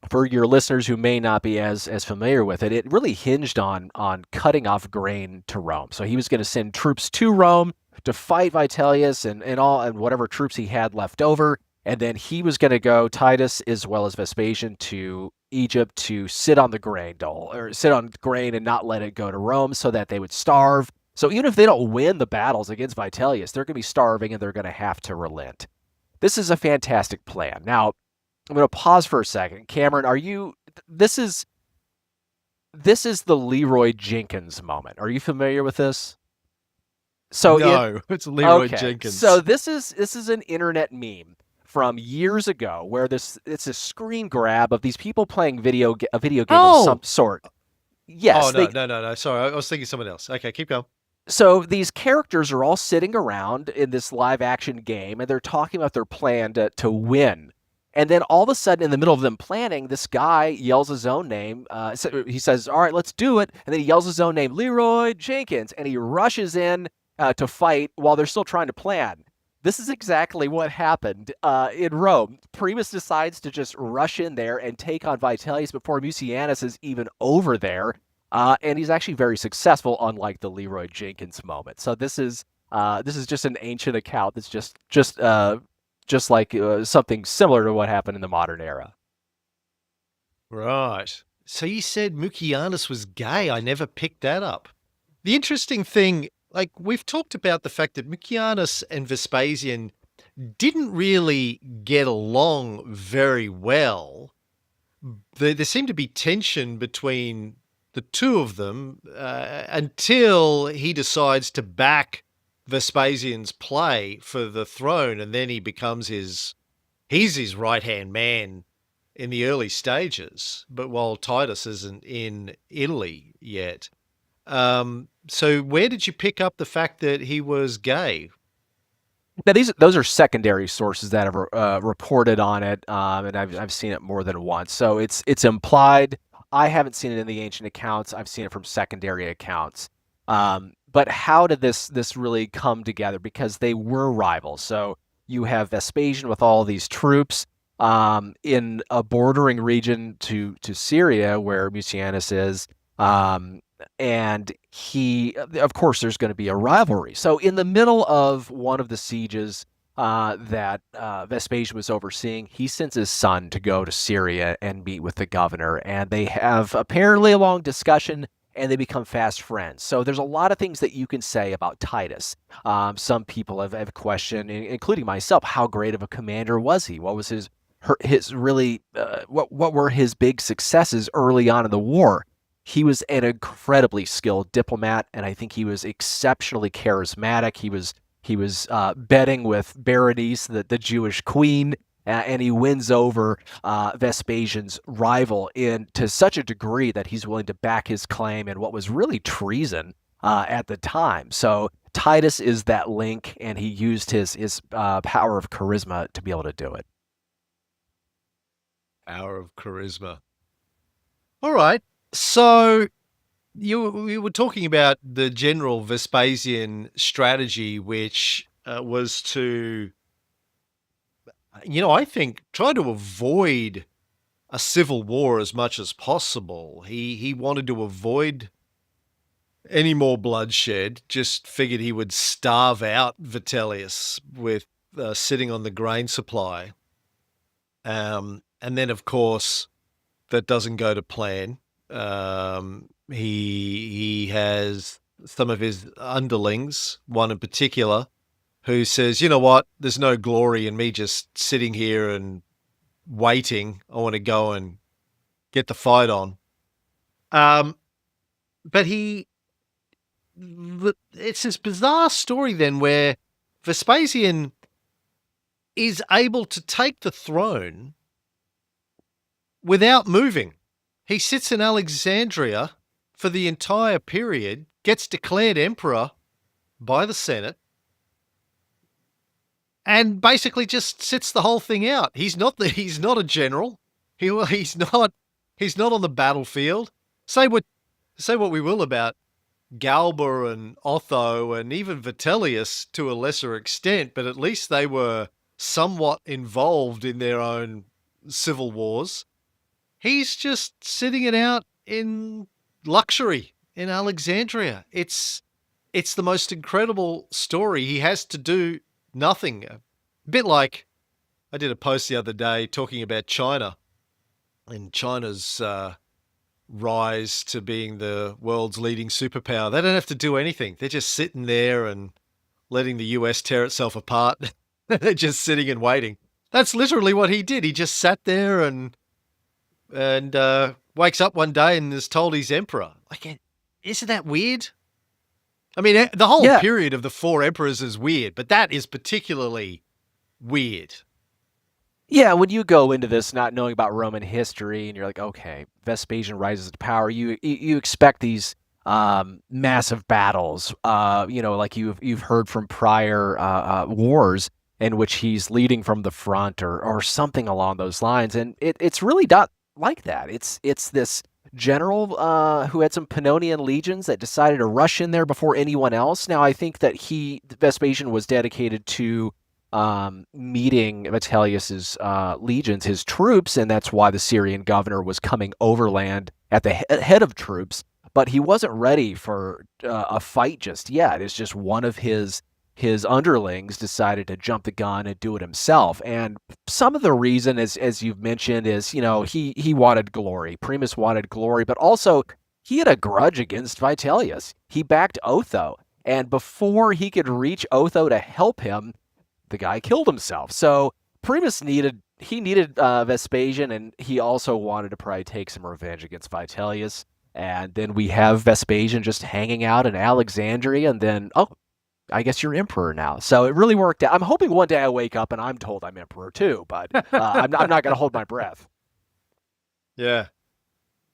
Speaker 2: for your listeners who may not be as familiar with it, it really hinged on cutting off grain to Rome. So he was going to send troops to Rome to fight Vitellius and whatever troops he had left over, and then he was going to go, Titus as well as Vespasian, to Egypt to sit on the grain dole, or sit on grain and not let it go to Rome, so that they would starve. So even if they don't win the battles against Vitellius, they're going to be starving and they're going to have to relent. This is a fantastic plan. Now, I'm going to pause for a second. Cameron, this is the Leroy Jenkins moment. Are you familiar with this? So
Speaker 1: no, it's Leroy Jenkins.
Speaker 2: So this is an internet meme from years ago where it's a screen grab of these people playing a video game of some sort. Yes.
Speaker 1: Oh, no. Sorry, I was thinking someone else. Okay, keep going.
Speaker 2: So these characters are all sitting around in this live action game, and they're talking about their plan to win. And then all of a sudden, in the middle of them planning, this guy yells his own name. He says, "All right, let's do it." And then he yells his own name, Leroy Jenkins, and he rushes in to fight while they're still trying to plan. This is exactly what happened in Rome. Primus decides to just rush in there and take on Vitellius before Mucianus is even over there. And he's actually very successful, unlike the Leroy Jenkins moment. So this is just an ancient account that's just like something similar to what happened in the modern era.
Speaker 1: Right. So you said Mucianus was gay. I never picked that up. The interesting thing, like we've talked about the fact that Mucianus and Vespasian didn't really get along very well. There seemed to be tension between the two of them until he decides to back Vespasian's play for the throne, and then he becomes he's his right-hand man in the early stages, but while Titus isn't in Italy yet. So where did you pick up the fact that he was gay?
Speaker 2: Now those are secondary sources that have reported on it, and I've seen it more than once. So it's implied. I haven't seen it in the ancient accounts. I've seen it from secondary accounts. But how did this really come together? Because they were rivals. So you have Vespasian with all these troops in a bordering region to Syria, where Mucianus is, and of course, there's going to be a rivalry. So in the middle of one of the sieges that Vespasian was overseeing, he sends his son to go to Syria and meet with the governor, and they have apparently a long discussion, and they become fast friends. So there's a lot of things that you can say about Titus. Some people have questioned, including myself, how great of a commander was he? What was his really what were his big successes early on in the war? He was an incredibly skilled diplomat, and I think he was exceptionally charismatic. He was betting with Berenice, the Jewish queen, and he wins over Vespasian's rival to such a degree that he's willing to back his claim in what was really treason at the time. So Titus is that link, and he used his power of charisma to be able to do it.
Speaker 1: Power of charisma. All right. So you were talking about the general Vespasian strategy, which was to, I think, try to avoid a civil war as much as possible. He wanted to avoid any more bloodshed, just figured he would starve out Vitellius with sitting on the grain supply. And then, of course, that doesn't go to plan. He has some of his underlings, one in particular, who says, you know what, there's no glory in me just sitting here and waiting. I want to go and get the fight on. But it's this bizarre story then where Vespasian is able to take the throne without moving. He sits in Alexandria for the entire period, gets declared emperor by the Senate, and basically just sits the whole thing out. He's not a general. He's not on the battlefield. Say what we will about Galba and Otho and even Vitellius to a lesser extent, but at least they were somewhat involved in their own civil wars. He's just sitting it out in luxury in Alexandria. It's the most incredible story. He has to do nothing. A bit like I did a post the other day talking about China and China's rise to being the world's leading superpower. They don't have to do anything. They're just sitting there and letting the US tear itself apart. They're just sitting and waiting. That's literally what he did. He just sat there and wakes up one day and is told he's emperor. Like, isn't that weird? I mean, the whole period of the 4 emperors is weird, but that is particularly weird.
Speaker 2: Yeah, when you go into this not knowing about Roman history and you're like, okay, Vespasian rises to power, you expect these massive battles, like you've heard from prior wars in which he's leading from the front or something along those lines, and it's really not like that. It's this general who had some Pannonian legions that decided to rush in there before anyone else. Now, I think that Vespasian was dedicated to meeting Vitellius's legions, his troops, and that's why the Syrian governor was coming overland at the head of troops. But he wasn't ready for a fight just yet. It's just one of his underlings decided to jump the gun and do it himself. And some of the reason, as you've mentioned, is he wanted glory. Primus wanted glory, but also he had a grudge against Vitellius. He backed Otho, and before he could reach Otho to help him, the guy killed himself. So Primus needed Vespasian, and he also wanted to probably take some revenge against Vitellius. And then we have Vespasian just hanging out in Alexandria, and then, I guess you're emperor now. So it really worked out. I'm hoping one day I wake up and I'm told I'm emperor too, but I'm not going to hold my breath.
Speaker 1: Yeah.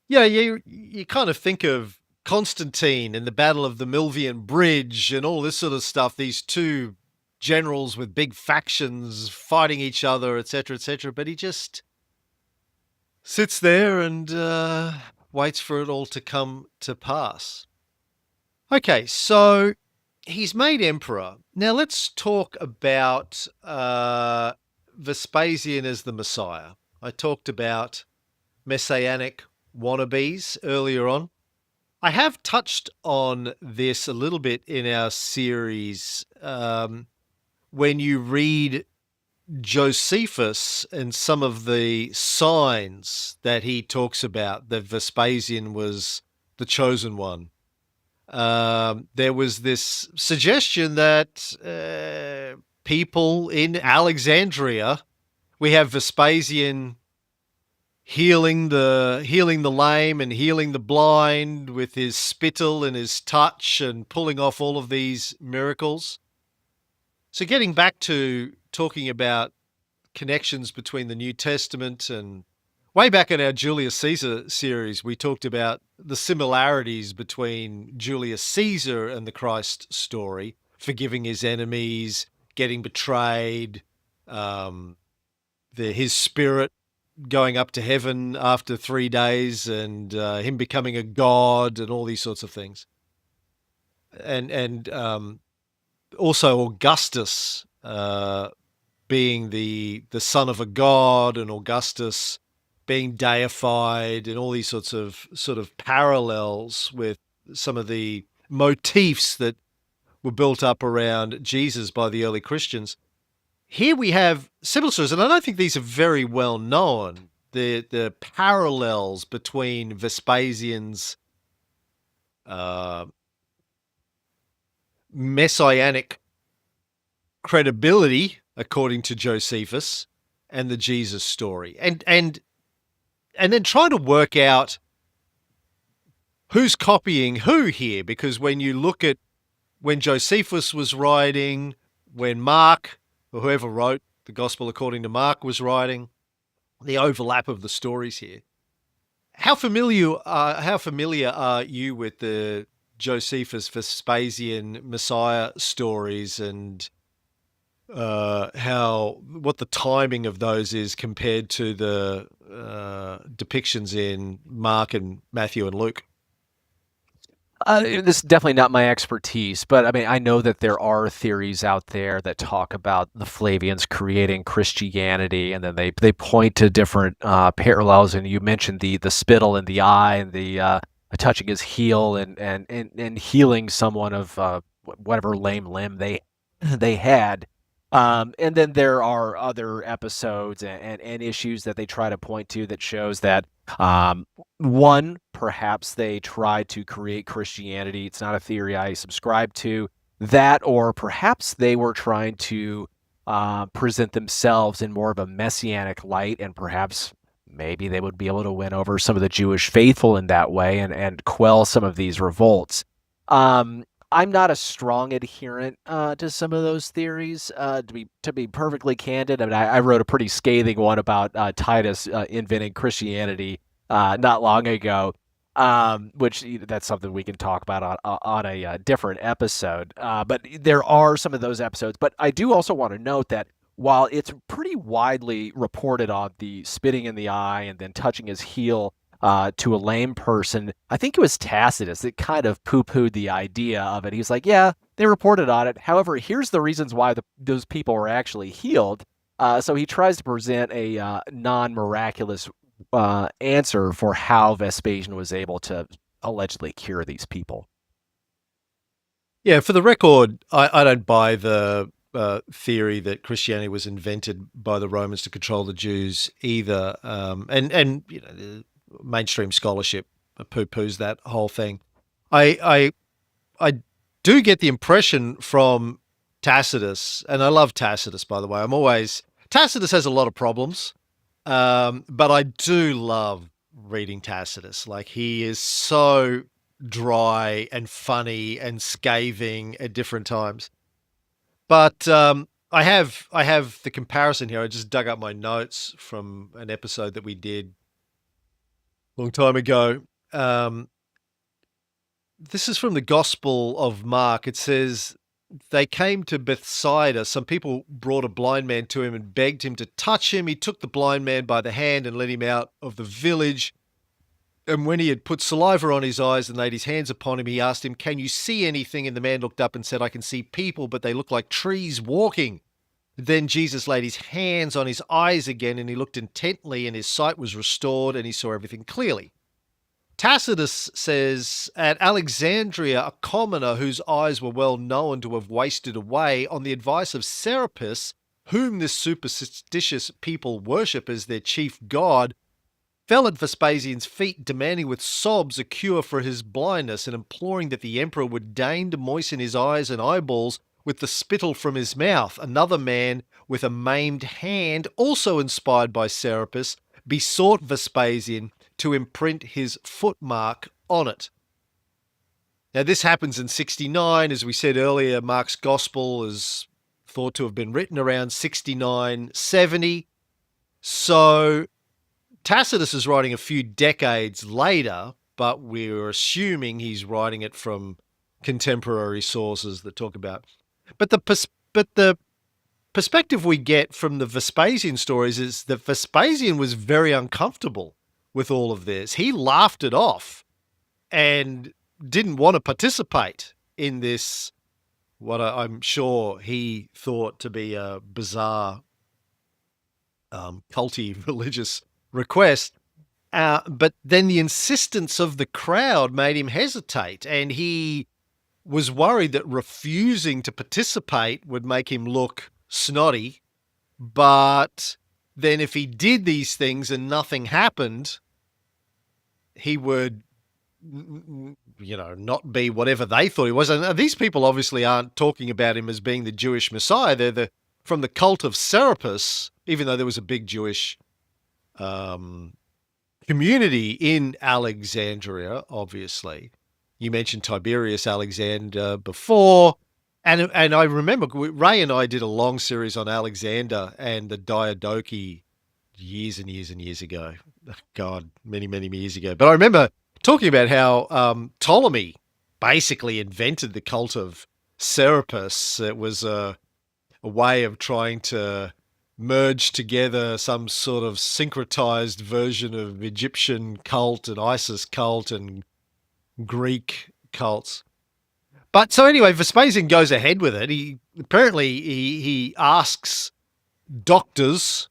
Speaker 1: Yeah, you kind of think of Constantine and the Battle of the Milvian Bridge and all this sort of stuff, these two generals with big factions fighting each other, etc., but he just sits there and waits for it all to come to pass. Okay, so he's made emperor. Now let's talk about Vespasian as the Messiah. I talked about messianic wannabes earlier on. I have touched on this a little bit in our series. When you read Josephus and some of the signs that he talks about, that Vespasian was the chosen one, there was this suggestion that people in Alexandria, we have Vespasian healing the lame and healing the blind with his spittle and his touch and pulling off all of these miracles. So getting back to talking about connections between the New Testament and way back in our Julius Caesar series, we talked about the similarities between Julius Caesar and the Christ story, forgiving his enemies, getting betrayed, his spirit going up to heaven after 3 days, and him becoming a god, and all these sorts of things. And also Augustus being the son of a god, and Augustus being deified, and all these sorts of sort of parallels with some of the motifs that were built up around Jesus by the early Christians. Here we have similar stories, and I don't think these are very well known. The parallels between Vespasian's messianic credibility, according to Josephus, and the Jesus story, and then trying to work out who's copying who here, because when you look at when Josephus was writing, when Marc, or whoever wrote the Gospel according to Marc, was writing, the overlap of the stories here. How familiar are you with the Josephus Vespasian Messiah stories, and what the timing of those is compared to the depictions in Mark and Matthew and Luke?
Speaker 2: This is definitely not my expertise, but I mean, I know that there are theories out there that talk about the Flavians creating Christianity, and then they point to different parallels. And you mentioned the spittle in the eye, and the touching his heel, and healing someone of whatever lame limb they had. And then there are other episodes and issues that they try to point to that shows that one, perhaps they tried to create Christianity. It's not a theory I subscribe to. That, or perhaps they were trying to present themselves in more of a messianic light, and perhaps maybe they would be able to win over some of the Jewish faithful in that way and quell some of these revolts. I'm not a strong adherent to some of those theories. To be perfectly candid, I mean, I wrote a pretty scathing one about Titus inventing Christianity not long ago, which that's something we can talk about on a different episode. But there are some of those episodes. But I do also want to note that while it's pretty widely reported on the spitting in the eye and then touching his heel to a lame person, I think it was Tacitus that kind of poo-pooed the idea of it. He's like, yeah, they reported on it. However, here's the reasons why those people were actually healed. So he tries to present a non-miraculous answer for how Vespasian was able to allegedly cure these people.
Speaker 1: Yeah, for the record, I don't buy the theory that Christianity was invented by the Romans to control the Jews either. And you know, the mainstream scholarship poo-poos that whole thing. I do get the impression from Tacitus, and I love Tacitus, by the way. Tacitus has a lot of problems, but I do love reading Tacitus. Like, he is so dry and funny and scathing at different times. But I have the comparison here. I just dug up my notes from an episode that we did a long time ago. This is from the Gospel of Marc. It says, they came to Bethsaida. Some people brought a blind man to him and begged him to touch him. He took the blind man by the hand and led him out of the village. And when he had put saliva on his eyes and laid his hands upon him, he asked him, "Can you see anything?" And the man looked up and said, "I can see people, but they look like trees walking." Then Jesus laid his hands on his eyes again, and he looked intently, and his sight was restored, and he saw everything clearly. Tacitus says, at Alexandria, a commoner whose eyes were well known to have wasted away, on the advice of Serapis, whom this superstitious people worship as their chief god, fell at Vespasian's feet, demanding with sobs a cure for his blindness, and imploring that the emperor would deign to moisten his eyes and eyeballs with the spittle from his mouth. Another man with a maimed hand, also inspired by Serapis, besought Vespasian to imprint his footmark on it. Now, this happens in 69. As we said earlier, Mark's gospel is thought to have been written around 69, 70. So Tacitus is writing a few decades later, but we're assuming he's writing it from contemporary sources that talk about. But the perspective we get from the Vespasian stories is that Vespasian was very uncomfortable with all of this. He laughed it off and didn't want to participate in this, what I'm sure he thought to be a bizarre, culty religious request. But then the insistence of the crowd made him hesitate, and he was worried that refusing to participate would make him look snotty. But then if he did these things and nothing happened, he would, not be whatever they thought he was. And these people obviously aren't talking about him as being the Jewish Messiah. They're from the cult of Serapis, even though there was a big Jewish community in Alexandria, obviously. You mentioned Tiberius Alexander before. And I remember Ray and I did a long series on Alexander and the Diadochi years and years and years ago. God, many, many years ago. But I remember talking about how Ptolemy basically invented the cult of Serapis. It was a way of trying to merge together some sort of syncretized version of Egyptian cult and Isis cult and Greek cults. But so anyway, Vespasian goes ahead with it. He asks doctors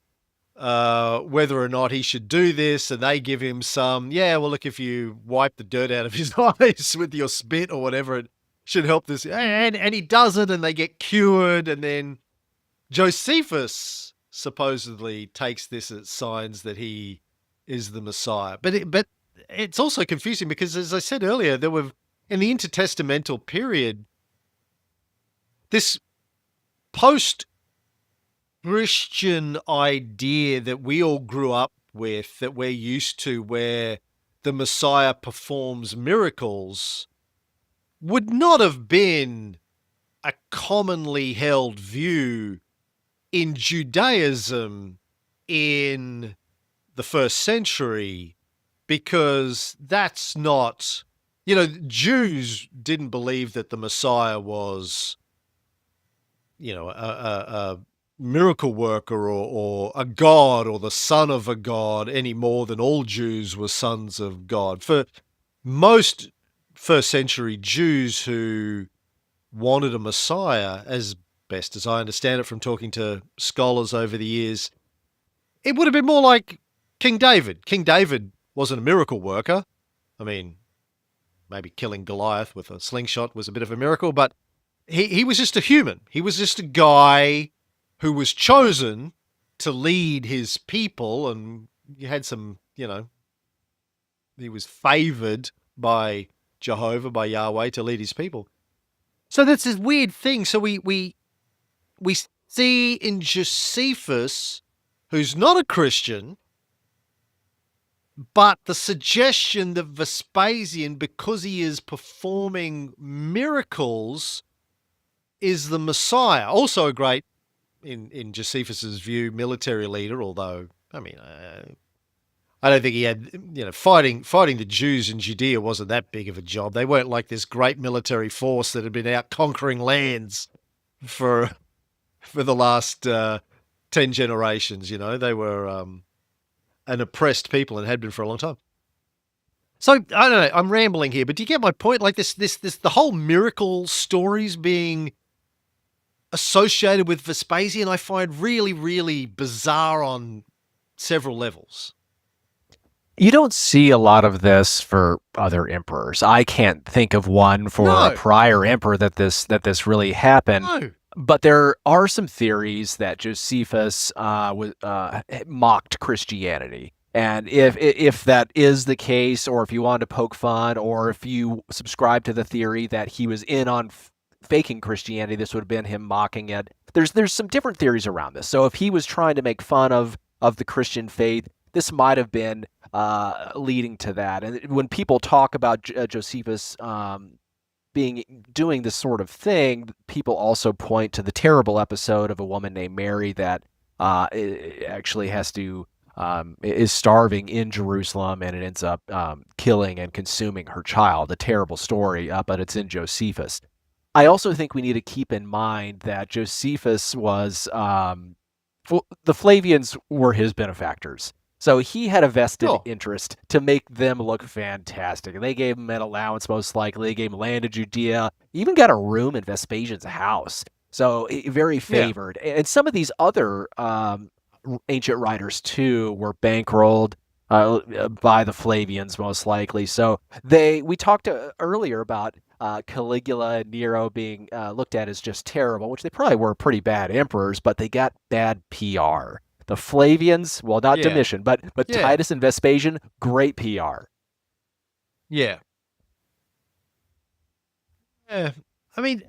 Speaker 1: whether or not he should do this, and they give him some, look, if you wipe the dirt out of his eyes with your spit or whatever, it should help this. And he does it, and they get cured. And then Josephus supposedly takes this as signs that he is the Messiah. But it's also confusing because, as I said earlier, there were, in the intertestamental period, this post-Christian idea that we all grew up with, that we're used to, where the Messiah performs miracles, would not have been a commonly held view in Judaism in the first century, because that's not, Jews didn't believe that the Messiah was, a miracle worker or a god or the son of a god any more than all Jews were sons of God. For most first century Jews who wanted a Messiah, as best as I understand it from talking to scholars over the years, it would have been more like King David. King David wasn't a miracle worker. I mean, maybe killing Goliath with a slingshot was a bit of a miracle, but he was just a human. He was just a guy who was chosen to lead his people, and he had some, he was favored by Jehovah, by Yahweh, to lead his people. So that's this weird thing. So we see in Josephus, who's not a Christian, but the suggestion that Vespasian, because he is performing miracles, is the Messiah. Also a great, in Josephus's view, military leader, although, I mean, I don't think he had, fighting the Jews in Judea wasn't that big of a job. They weren't like this great military force that had been out conquering lands for the last 10 generations. They were an oppressed people and had been for a long time. So I don't know, I'm rambling here, but do you get my point? Like this the whole miracle stories being associated with Vespasian, I find really, really bizarre on several levels.
Speaker 2: You don't see a lot of this for other emperors. I can't think of one for a prior emperor that this really happened.
Speaker 1: No.
Speaker 2: But there are some theories that Josephus mocked Christianity. And if that is the case, or if you wanted to poke fun, or if you subscribe to the theory that he was in on faking Christianity, this would have been him mocking it. There's some different theories around this. So if he was trying to make fun of the Christian faith, this might have been leading to that. And when people talk about Josephus doing this sort of thing, people also point to the terrible episode of a woman named Mary that actually has to is starving in Jerusalem, and it ends up killing and consuming her child. A terrible story, but it's in Josephus. I also think we need to keep in mind that Josephus was the Flavians were his benefactors. So he had a vested interest to make them look fantastic. And they gave him an allowance, most likely. They gave him land in Judea, even got a room in Vespasian's house. So very favored. Yeah. And some of these other ancient writers, too, were bankrolled by the Flavians, most likely. So we talked earlier about Caligula and Nero being looked at as just terrible, which they probably were pretty bad emperors, but they got bad PR. The Flavians, well, not Domitian, but Titus and Vespasian, great PR.
Speaker 1: Yeah. I mean,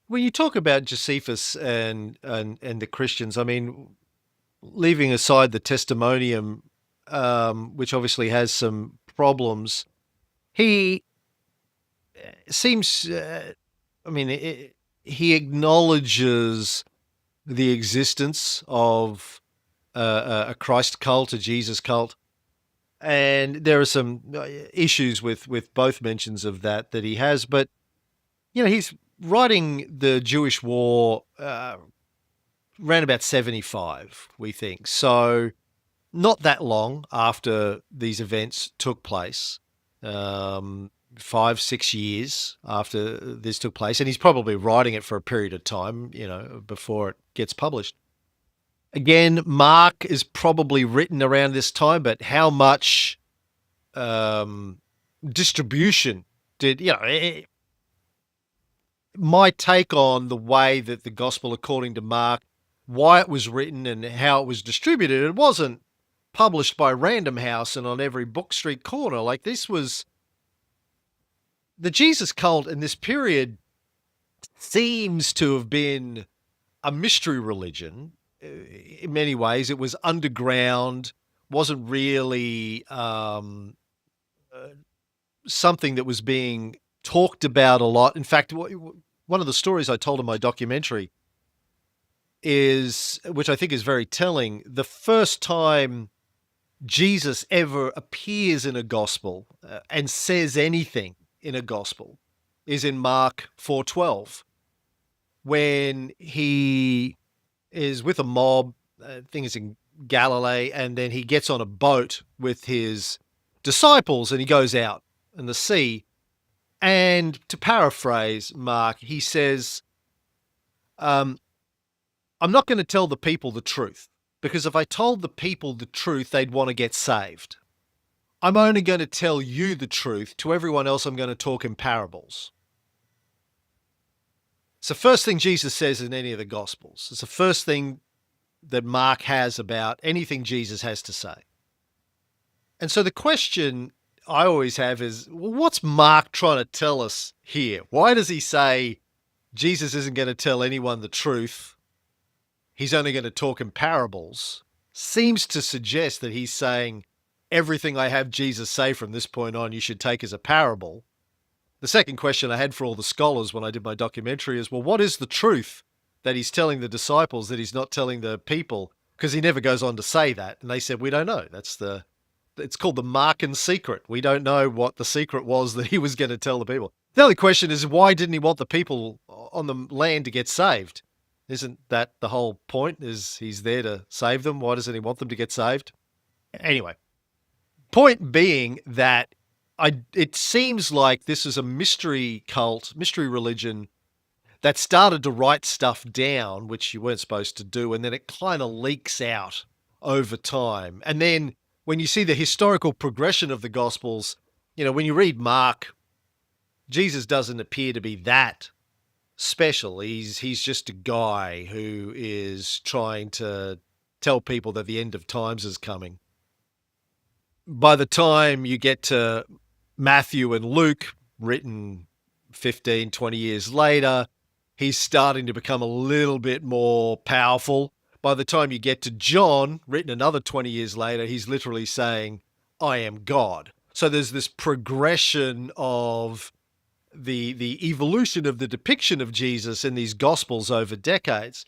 Speaker 1: when you talk about Josephus and the Christians, I mean, leaving aside the testimonium, which obviously has some problems, he seems, he acknowledges the existence of a Christ cult, a Jesus cult, and there are some issues with both mentions of that he has. But he's writing the Jewish War around about 75, we think. So not that long after these events took place. 5-6 years after this took place, and he's probably writing it for a period of time, before it gets published. Again, Marc is probably written around this time, but how much distribution did, my take on the way that the Gospel according to Marc, why it was written and how it was distributed, it wasn't published by Random House and on every book street corner. Like, this was the Jesus cult in this period seems to have been a mystery religion. In many ways, it was underground, wasn't really something that was being talked about a lot. In fact, one of the stories I told in my documentary is, which I think is very telling, the first time Jesus ever appears in a gospel and says anything in a gospel is in Mark 4:12, when he is with a mob, I think it's in Galilee, and then he gets on a boat with his disciples and he goes out in the sea. And to paraphrase Mark, he says, I'm not going to tell the people the truth, because if I told the people the truth, they'd want to get saved. I'm only going to tell you the truth. To everyone else, I'm going to talk in parables. It's the first thing Jesus says in any of the Gospels. It's the first thing that Mark has about anything Jesus has to say. And so the question I always have is, well, what's Mark trying to tell us here? Why does he say Jesus isn't going to tell anyone the truth? He's only going to talk in parables. Seems to suggest that he's saying everything I have Jesus say from this point on, you should take as a parable. The second question I had for all the scholars when I did my documentary is, well, what is the truth that he's telling the disciples that he's not telling the people? Because he never goes on to say that. And they said, we don't know. It's called the Markan secret. We don't know what the secret was that he was going to tell the people. The other question is, why didn't he want the people on the land to get saved? Isn't that the whole point, is he's there to save them? Why doesn't he want them to get saved? Anyway, point being that it seems like this is a mystery cult, mystery religion that started to write stuff down, which you weren't supposed to do, and then it kind of leaks out over time. And then when you see the historical progression of the Gospels, when you read Mark, Jesus doesn't appear to be that special. He's just a guy who is trying to tell people that the end of times is coming. By the time you get to Matthew and Luke, written 15, 20 years later, he's starting to become a little bit more powerful. By the time you get to John, written another 20 years later, he's literally saying, I am God. So there's this progression of the evolution of the depiction of Jesus in these gospels over decades.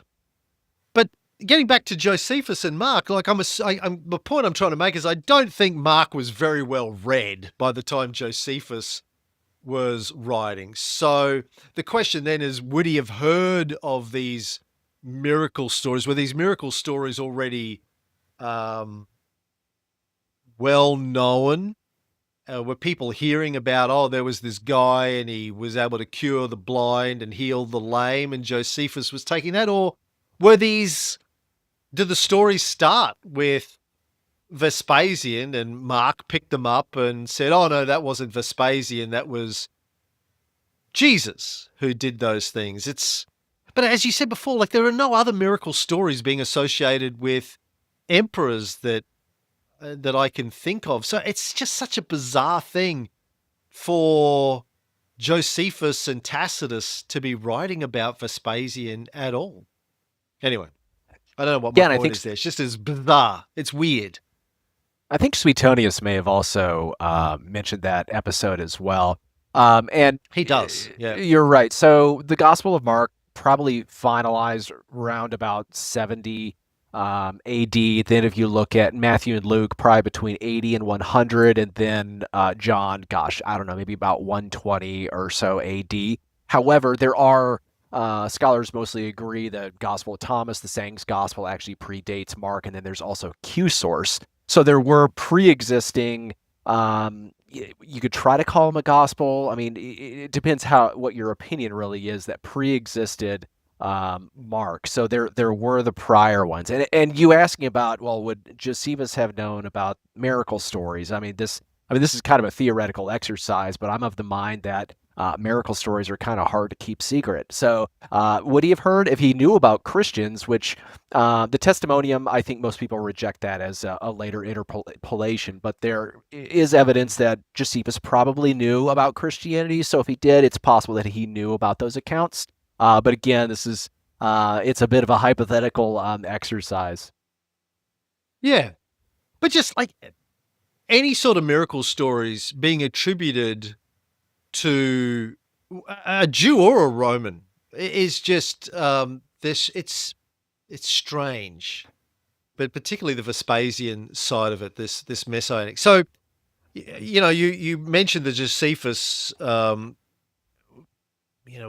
Speaker 1: But getting back to Josephus and Mark, like the point I'm trying to make is I don't think Mark was very well read by the time Josephus was writing. So the question then is, would he have heard of these miracle stories? Were these miracle stories already well known? Were people hearing about, oh, there was this guy and he was able to cure the blind and heal the lame, and Josephus was taking that? Or did the stories start with Vespasian and Mark picked them up and said, oh, no, that wasn't Vespasian, that was Jesus who did those things? But as you said before, like, there are no other miracle stories being associated with emperors that I can think of. So it's just such a bizarre thing for Josephus and Tacitus to be writing about Vespasian at all. Anyway, I don't know what my point is there. It's just as bizarre. It's weird.
Speaker 2: I think Suetonius may have also mentioned that episode as well. And
Speaker 1: he does. Yeah,
Speaker 2: you're right. So the Gospel of Mark probably finalized around about 70 AD. Then if you look at Matthew and Luke, probably between 80 and 100, and then John, gosh, I don't know, maybe about 120 or so AD. However, there are scholars mostly agree the Gospel of Thomas, the Sayings Gospel, actually predates Mark, and then there's also Q source. So there were pre-existing. You could try to call them a gospel. I mean, it depends what your opinion really is, that pre-existed Mark. So there were the prior ones, and you asking about, well, would Josephus have known about miracle stories? I mean, this is kind of a theoretical exercise, but I'm of the mind that miracle stories are kind of hard to keep secret. So would he have heard if he knew about Christians, which the testimonium, I think most people reject that as a later interpolation, but there is evidence that Josephus probably knew about Christianity. So if he did, it's possible that he knew about those accounts. But again, this is it's a bit of a hypothetical exercise.
Speaker 1: Yeah, but just like any sort of miracle stories being attributed to a Jew or a Roman is just it's strange, but particularly the Vespasian side of it, this messianic. So you mentioned that Josephus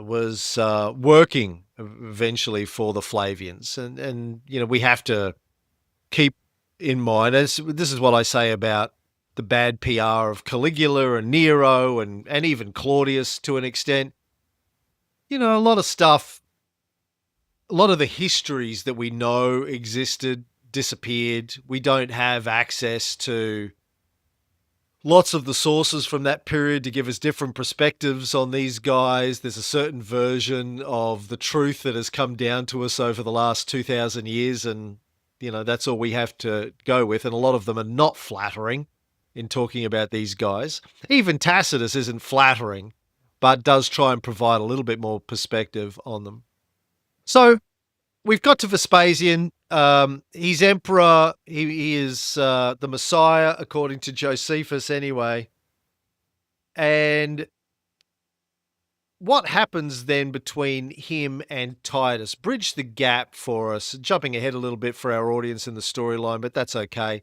Speaker 1: was working eventually for the Flavians, and we have to keep in mind, as this is what I say about the bad PR of Caligula and Nero and even Claudius to an extent. A lot of stuff, a lot of the histories that we know existed disappeared. We don't have access to lots of the sources from that period to give us different perspectives on these guys. There's a certain version of the truth that has come down to us over the last 2,000 years, and that's all we have to go with. And a lot of them are not flattering in talking about these guys. Even Tacitus isn't flattering, but does try and provide a little bit more perspective on them. So we've got to Vespasian. He's emperor. He is the Messiah, according to Josephus anyway. And what happens then between him and Titus? Bridge the gap for us. Jumping ahead a little bit for our audience in the storyline, but that's okay.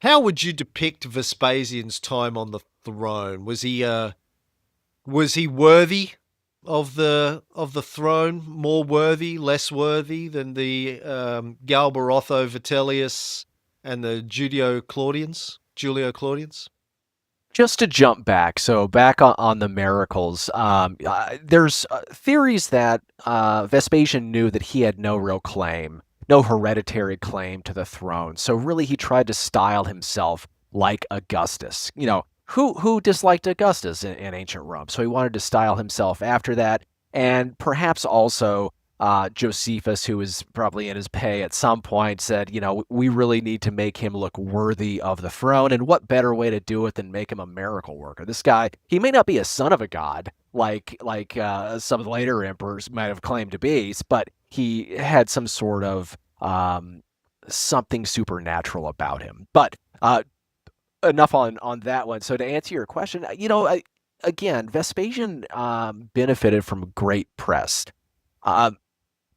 Speaker 1: How would you depict Vespasian's time on the throne? Was he worthy of the throne? More worthy, less worthy than the Galbarotho Vitellius and the Julio Claudians?
Speaker 2: Just to jump back, so back on the miracles, there's theories that Vespasian knew that he had no real claim, no hereditary claim to the throne. So really he tried to style himself like Augustus. Who disliked Augustus in ancient Rome? So he wanted to style himself after that. And perhaps also Josephus, who was probably in his pay at some point, said, we really need to make him look worthy of the throne. And what better way to do it than make him a miracle worker? This guy, he may not be a son of a god like some of the later emperors might have claimed to be, but he had some sort of something supernatural about him. But enough on that one. So to answer your question, again, Vespasian benefited from great press.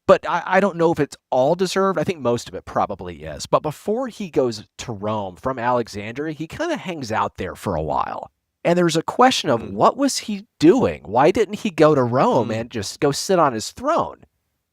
Speaker 2: But I don't know if it's all deserved. I think most of it probably is. But before he goes to Rome from Alexandria, he kind of hangs out there for a while. And there's a question of what was he doing? Why didn't he go to Rome and just go sit on his throne?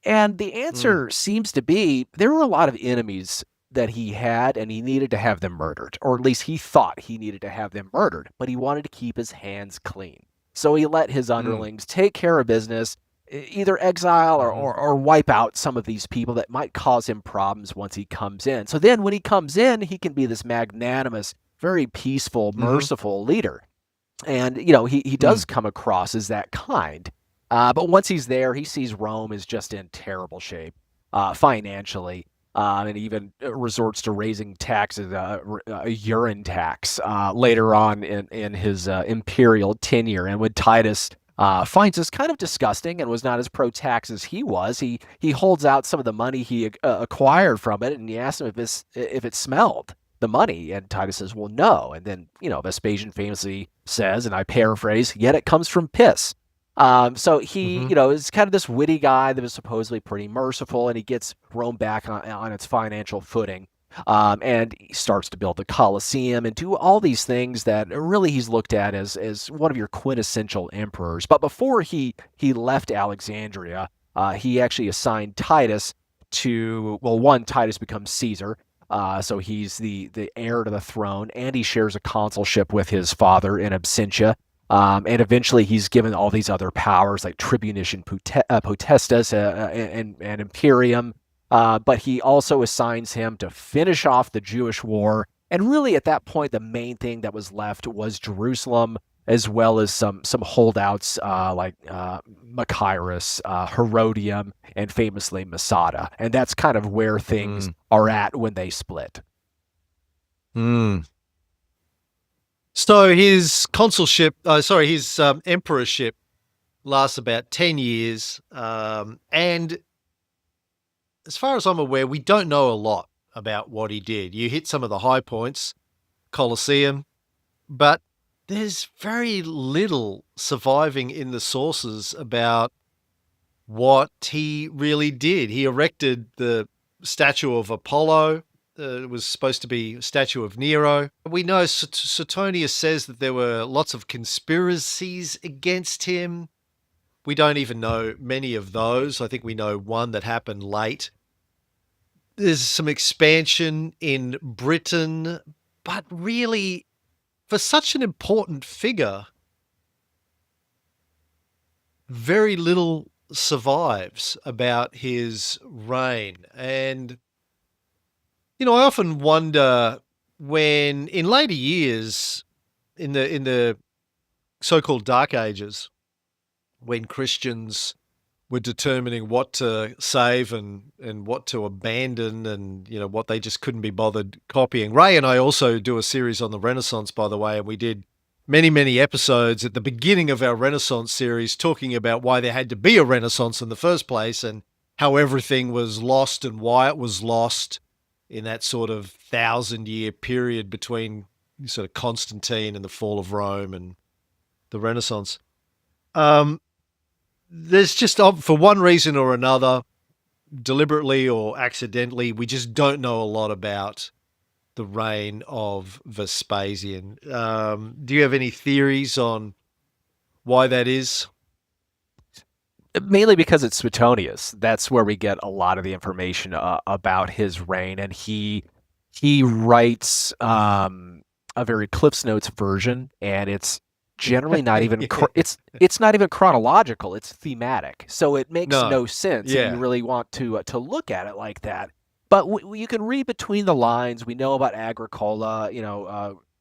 Speaker 2: And the answer seems to be there were a lot of enemies that he had, and he needed to have them murdered. Or at least he thought he needed to have them murdered. But he wanted to keep his hands clean. So he let his underlings take care of business, either exile or wipe out some of these people that might cause him problems once he comes in. So then when he comes in, he can be this magnanimous, very peaceful, merciful leader. And, he does come across as that kind. But once he's there, he sees Rome is just in terrible shape financially. And even resorts to raising taxes, a urine tax later on in his imperial tenure. And when Titus finds this kind of disgusting and was not as pro-tax as he was, he holds out some of the money he acquired from it, and he asks him if it smelled, the money. And Titus says, well, no. And then, Vespasian famously says, and I paraphrase, yet it comes from piss. So he, is kind of this witty guy that was supposedly pretty merciful, and he gets Rome back on its financial footing. And he starts to build the Colosseum and do all these things that really he's looked at as one of your quintessential emperors. But before he left Alexandria, he actually assigned Titus to, Titus becomes Caesar. So he's the heir to the throne, and he shares a consulship with his father in absentia. And eventually he's given all these other powers like tribunician potestas and imperium. But he also assigns him to finish off the Jewish war. And really at that point, the main thing that was left was Jerusalem, as well as some holdouts like Machaerus, Herodium, and famously Masada. And that's kind of where things are at when they split.
Speaker 1: So his his emperorship lasts about 10 years. And as far as I'm aware, we don't know a lot about what he did. You hit some of the high points, Colosseum, but there's very little surviving in the sources about what he really did. He erected the statue of Apollo. It was supposed to be a statue of Nero. We know Suetonius says that there were lots of conspiracies against him. We don't even know many of those. I think we know one that happened late. There's some expansion in Britain, but really, for such an important figure, very little survives about his reign. And, I often wonder when, in later years, in the so-called Dark Ages, when Christians were determining what to save and what to abandon and, what they just couldn't be bothered copying. Ray and I also do a series on the Renaissance, by the way, and we did many, many episodes at the beginning of our Renaissance series talking about why there had to be a Renaissance in the first place and how everything was lost and why it was lost in that sort of 1,000-year period between sort of Constantine and the fall of Rome and the Renaissance. There's just, for one reason or another, deliberately or accidentally, we just don't know a lot about the reign of Vespasian. Do you have any theories on why that is?
Speaker 2: Mainly because it's Suetonius. That's where we get a lot of the information about his reign, and he writes a very Cliff's Notes version, and it's generally not even it's not even chronological. It's thematic, so it makes no sense if you really want to look at it like that. But you can read between the lines. We know about Agricola,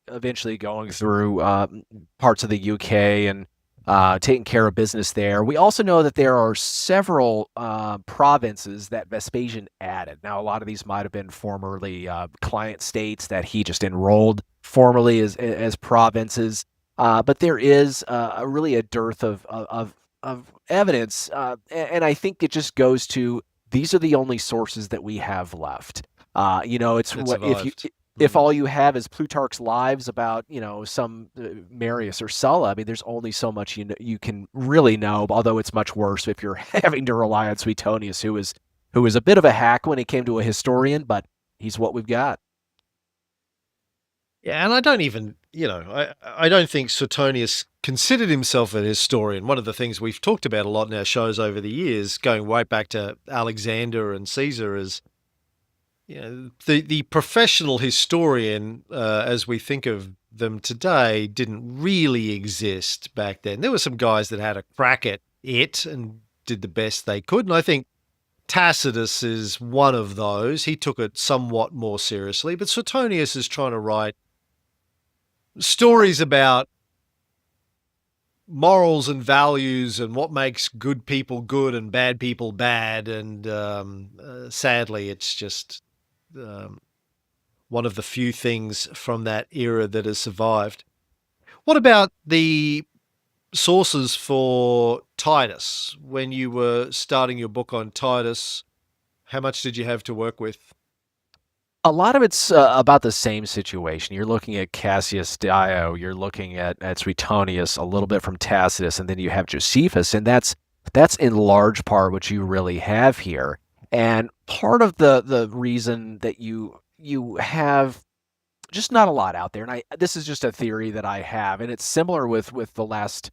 Speaker 2: eventually going through parts of the UK and taking care of business there. We also know that there are several provinces that Vespasian added. Now, a lot of these might have been formerly client states that he just enrolled formally as provinces. But there is really a dearth of evidence, and I think it just goes to these are the only sources that we have left. It's what if all you have is Plutarch's Lives about, some Marius or Sulla, I mean, there's only so much you can really know. Although it's much worse if you're having to rely on Suetonius, who is a bit of a hack when it came to a historian, but he's what we've got.
Speaker 1: Yeah, and I don't even, I don't think Suetonius considered himself a historian. One of the things we've talked about a lot in our shows over the years, going right back to Alexander and Caesar, is the professional historian, as we think of them today, didn't really exist back then. There were some guys that had a crack at it and did the best they could, and I think Tacitus is one of those. He took it somewhat more seriously, but Suetonius is trying to write stories about morals and values and what makes good people good and bad people bad. And sadly, it's just one of the few things from that era that has survived. What about the sources for Titus? When you were starting your book on Titus, how much did you have to work with?
Speaker 2: A lot of it's about the same situation. You're looking at Cassius Dio, you're looking at Suetonius, a little bit from Tacitus, and then you have Josephus, and that's in large part what you really have here. And part of the reason that you have just not a lot out there, and this is just a theory that I have, and it's similar with the last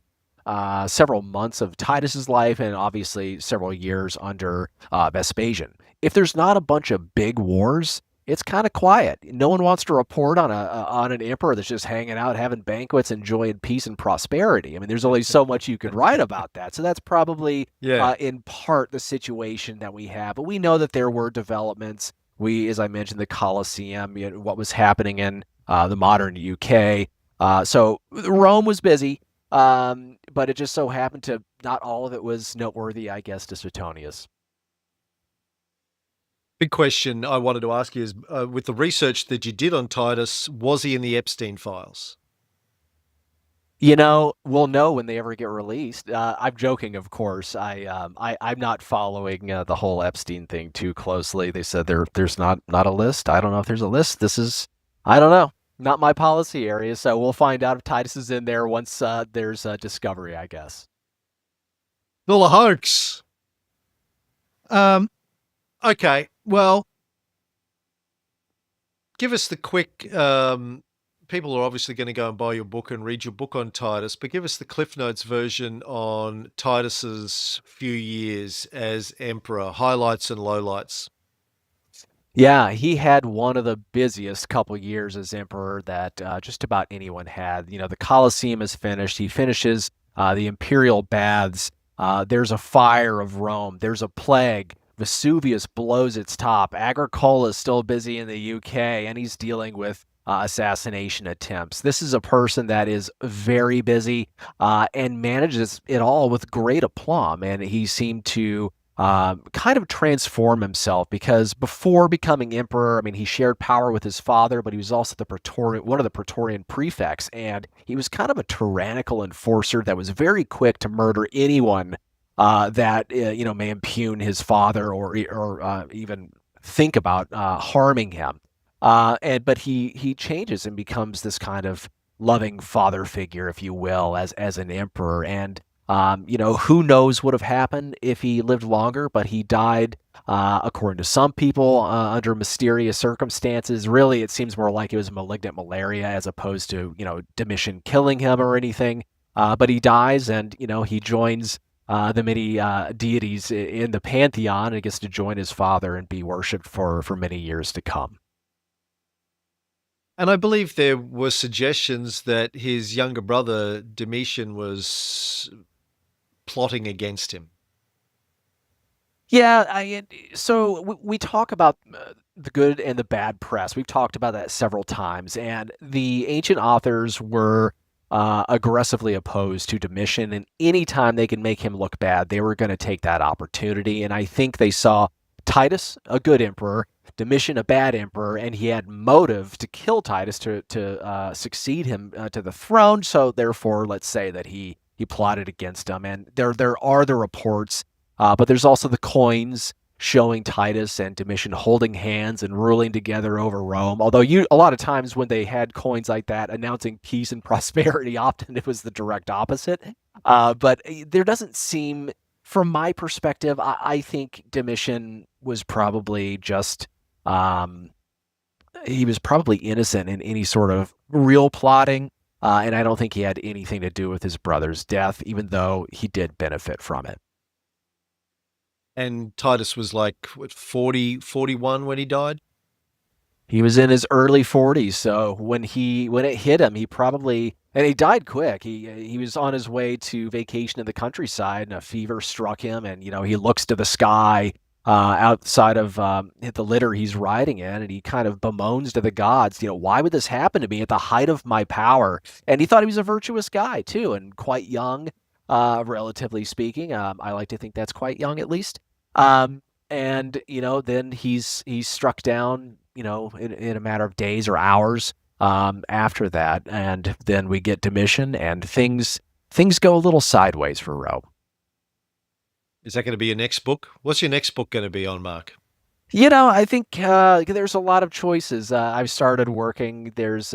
Speaker 2: several months of Titus's life, and obviously several years under Vespasian. If there's not a bunch of big wars, it's kind of quiet. No one wants to report on an emperor that's just hanging out, having banquets, enjoying peace and prosperity. I mean, there's only so much you could write about that. So that's probably in part the situation that we have. But we know that there were developments. As I mentioned, the Colosseum, what was happening in the modern UK. So Rome was busy, but it just so happened to not all of it was noteworthy, I guess, to Suetonius.
Speaker 1: Big question I wanted to ask you is, with the research that you did on Titus, was he in the Epstein files?
Speaker 2: We'll know when they ever get released. I'm joking, of course. I'm not following the whole Epstein thing too closely. They said there's not a list. I don't know if there's a list. I don't know, not my policy area. So we'll find out if Titus is in there once there's a discovery, I guess.
Speaker 1: Well, a hoax. Okay. Well, give us the quick. People are obviously going to go and buy your book and read your book on Titus, but give us the Cliff Notes version on Titus's few years as emperor, highlights and lowlights.
Speaker 2: Yeah, he had one of the busiest couple years as emperor that just about anyone had. The Colosseum is finished. He finishes the imperial baths. There's a fire of Rome. There's a plague. Vesuvius blows its top. Agricola is still busy in the UK, and he's dealing with assassination attempts. This is a person that is very busy and manages it all with great aplomb. And he seemed to kind of transform himself, because before becoming emperor, I mean, he shared power with his father, but he was also one of the Praetorian prefects, and he was kind of a tyrannical enforcer that was very quick to murder anyone that may impugn his father or even think about harming him. But he changes and becomes this kind of loving father figure, if you will, as an emperor. And who knows what would have happened if he lived longer? But he died, according to some people, under mysterious circumstances. Really, it seems more like it was malignant malaria as opposed to Domitian killing him or anything. But he dies, and he joins the many deities in the pantheon, and gets to join his father and be worshipped for many years to come.
Speaker 1: And I believe there were suggestions that his younger brother Domitian was plotting against him.
Speaker 2: Yeah, so we talk about the good and the bad press. We've talked about that several times, and the ancient authors were aggressively opposed to Domitian, and anytime they could make him look bad, they were going to take that opportunity. And I think they saw Titus, a good emperor, Domitian, a bad emperor, and he had motive to kill Titus to succeed him to the throne. So therefore, let's say that he plotted against him. And there are the reports, but there's also the coins showing Titus and Domitian holding hands and ruling together over Rome. Although a lot of times when they had coins like that announcing peace and prosperity, often it was the direct opposite. But there doesn't seem, from my perspective, I think Domitian was probably just he was probably innocent in any sort of real plotting. And I don't think he had anything to do with his brother's death, even though he did benefit from it.
Speaker 1: And Titus was like, what, 40, 41 when he died?
Speaker 2: He was in his early 40s, so when it hit him, he probably, and he died quick. He was on his way to vacation in the countryside, and a fever struck him, and he looks to the sky outside of the litter he's riding in, and he kind of bemoans to the gods, why would this happen to me at the height of my power? And he thought he was a virtuous guy too, and quite young, relatively speaking. I like to think that's quite young, at least. And then he's struck down, in a matter of days or hours after that, and then we get Domitian, and things go a little sideways for Rome.
Speaker 1: Is that going to be your next book? What's your next book going to be on, Marc?
Speaker 2: I think there's a lot of choices. I've started working. There's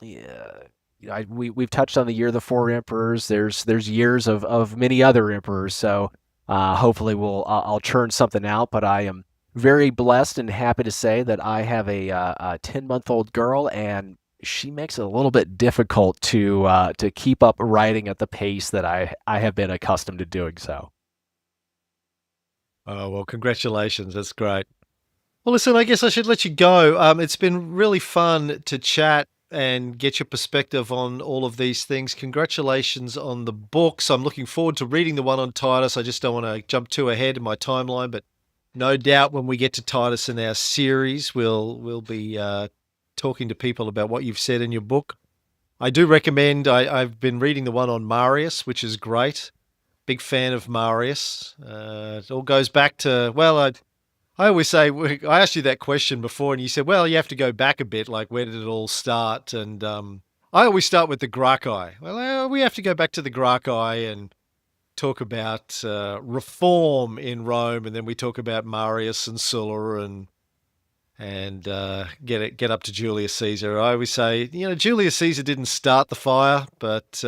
Speaker 2: we've touched on the Year of the Four Emperors. There's years of many other emperors. So hopefully I'll churn something out. But I am very blessed and happy to say that I have a 10-month-old girl, and she makes it a little bit difficult to keep up writing at the pace that I have been accustomed to doing so.
Speaker 1: Oh, well, congratulations. That's great. Well, listen, I guess I should let you go. It's been really fun to chat and get your perspective on all of these things. Congratulations on the books. I'm looking forward to reading the one on Titus. I just don't want to jump too ahead in my timeline, but no doubt when we get to Titus in our series, we'll be talking to people about what you've said in your book. I do recommend, I've been reading the one on Marius, which is great. Big fan of Marius. It all goes back to, well, I always say, I asked you that question before and you said, well, you have to go back a bit, like where did it all start? And I always start with the Gracchi. Well, we have to go back to the Gracchi and talk about reform in Rome, and then we talk about Marius and Sulla and get up to Julius Caesar. I always say, Julius Caesar didn't start the fire, but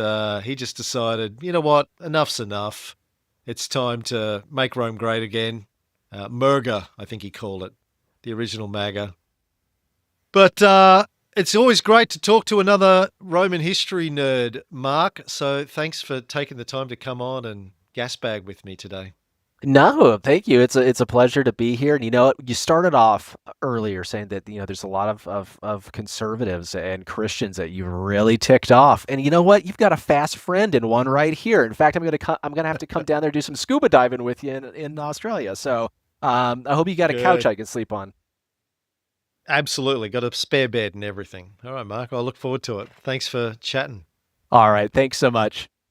Speaker 1: he just decided, you know what, enough's enough. It's time to make Rome great again. Merga, I think he called it, the original MAGA. But it's always great to talk to another Roman history nerd, Marc. So thanks for taking the time to come on and gasbag with me today.
Speaker 2: No, thank you. It's a pleasure to be here. And you started off earlier saying that there's a lot of conservatives and Christians that you've really ticked off. And you know what? You've got a fast friend in one right here. In fact, I'm gonna have to come down there and do some scuba diving with you in Australia. So I hope you got a couch I can sleep on.
Speaker 1: Absolutely, got a spare bed and everything. All right, Marc. I look forward to it. Thanks for chatting.
Speaker 2: All right, thanks so much.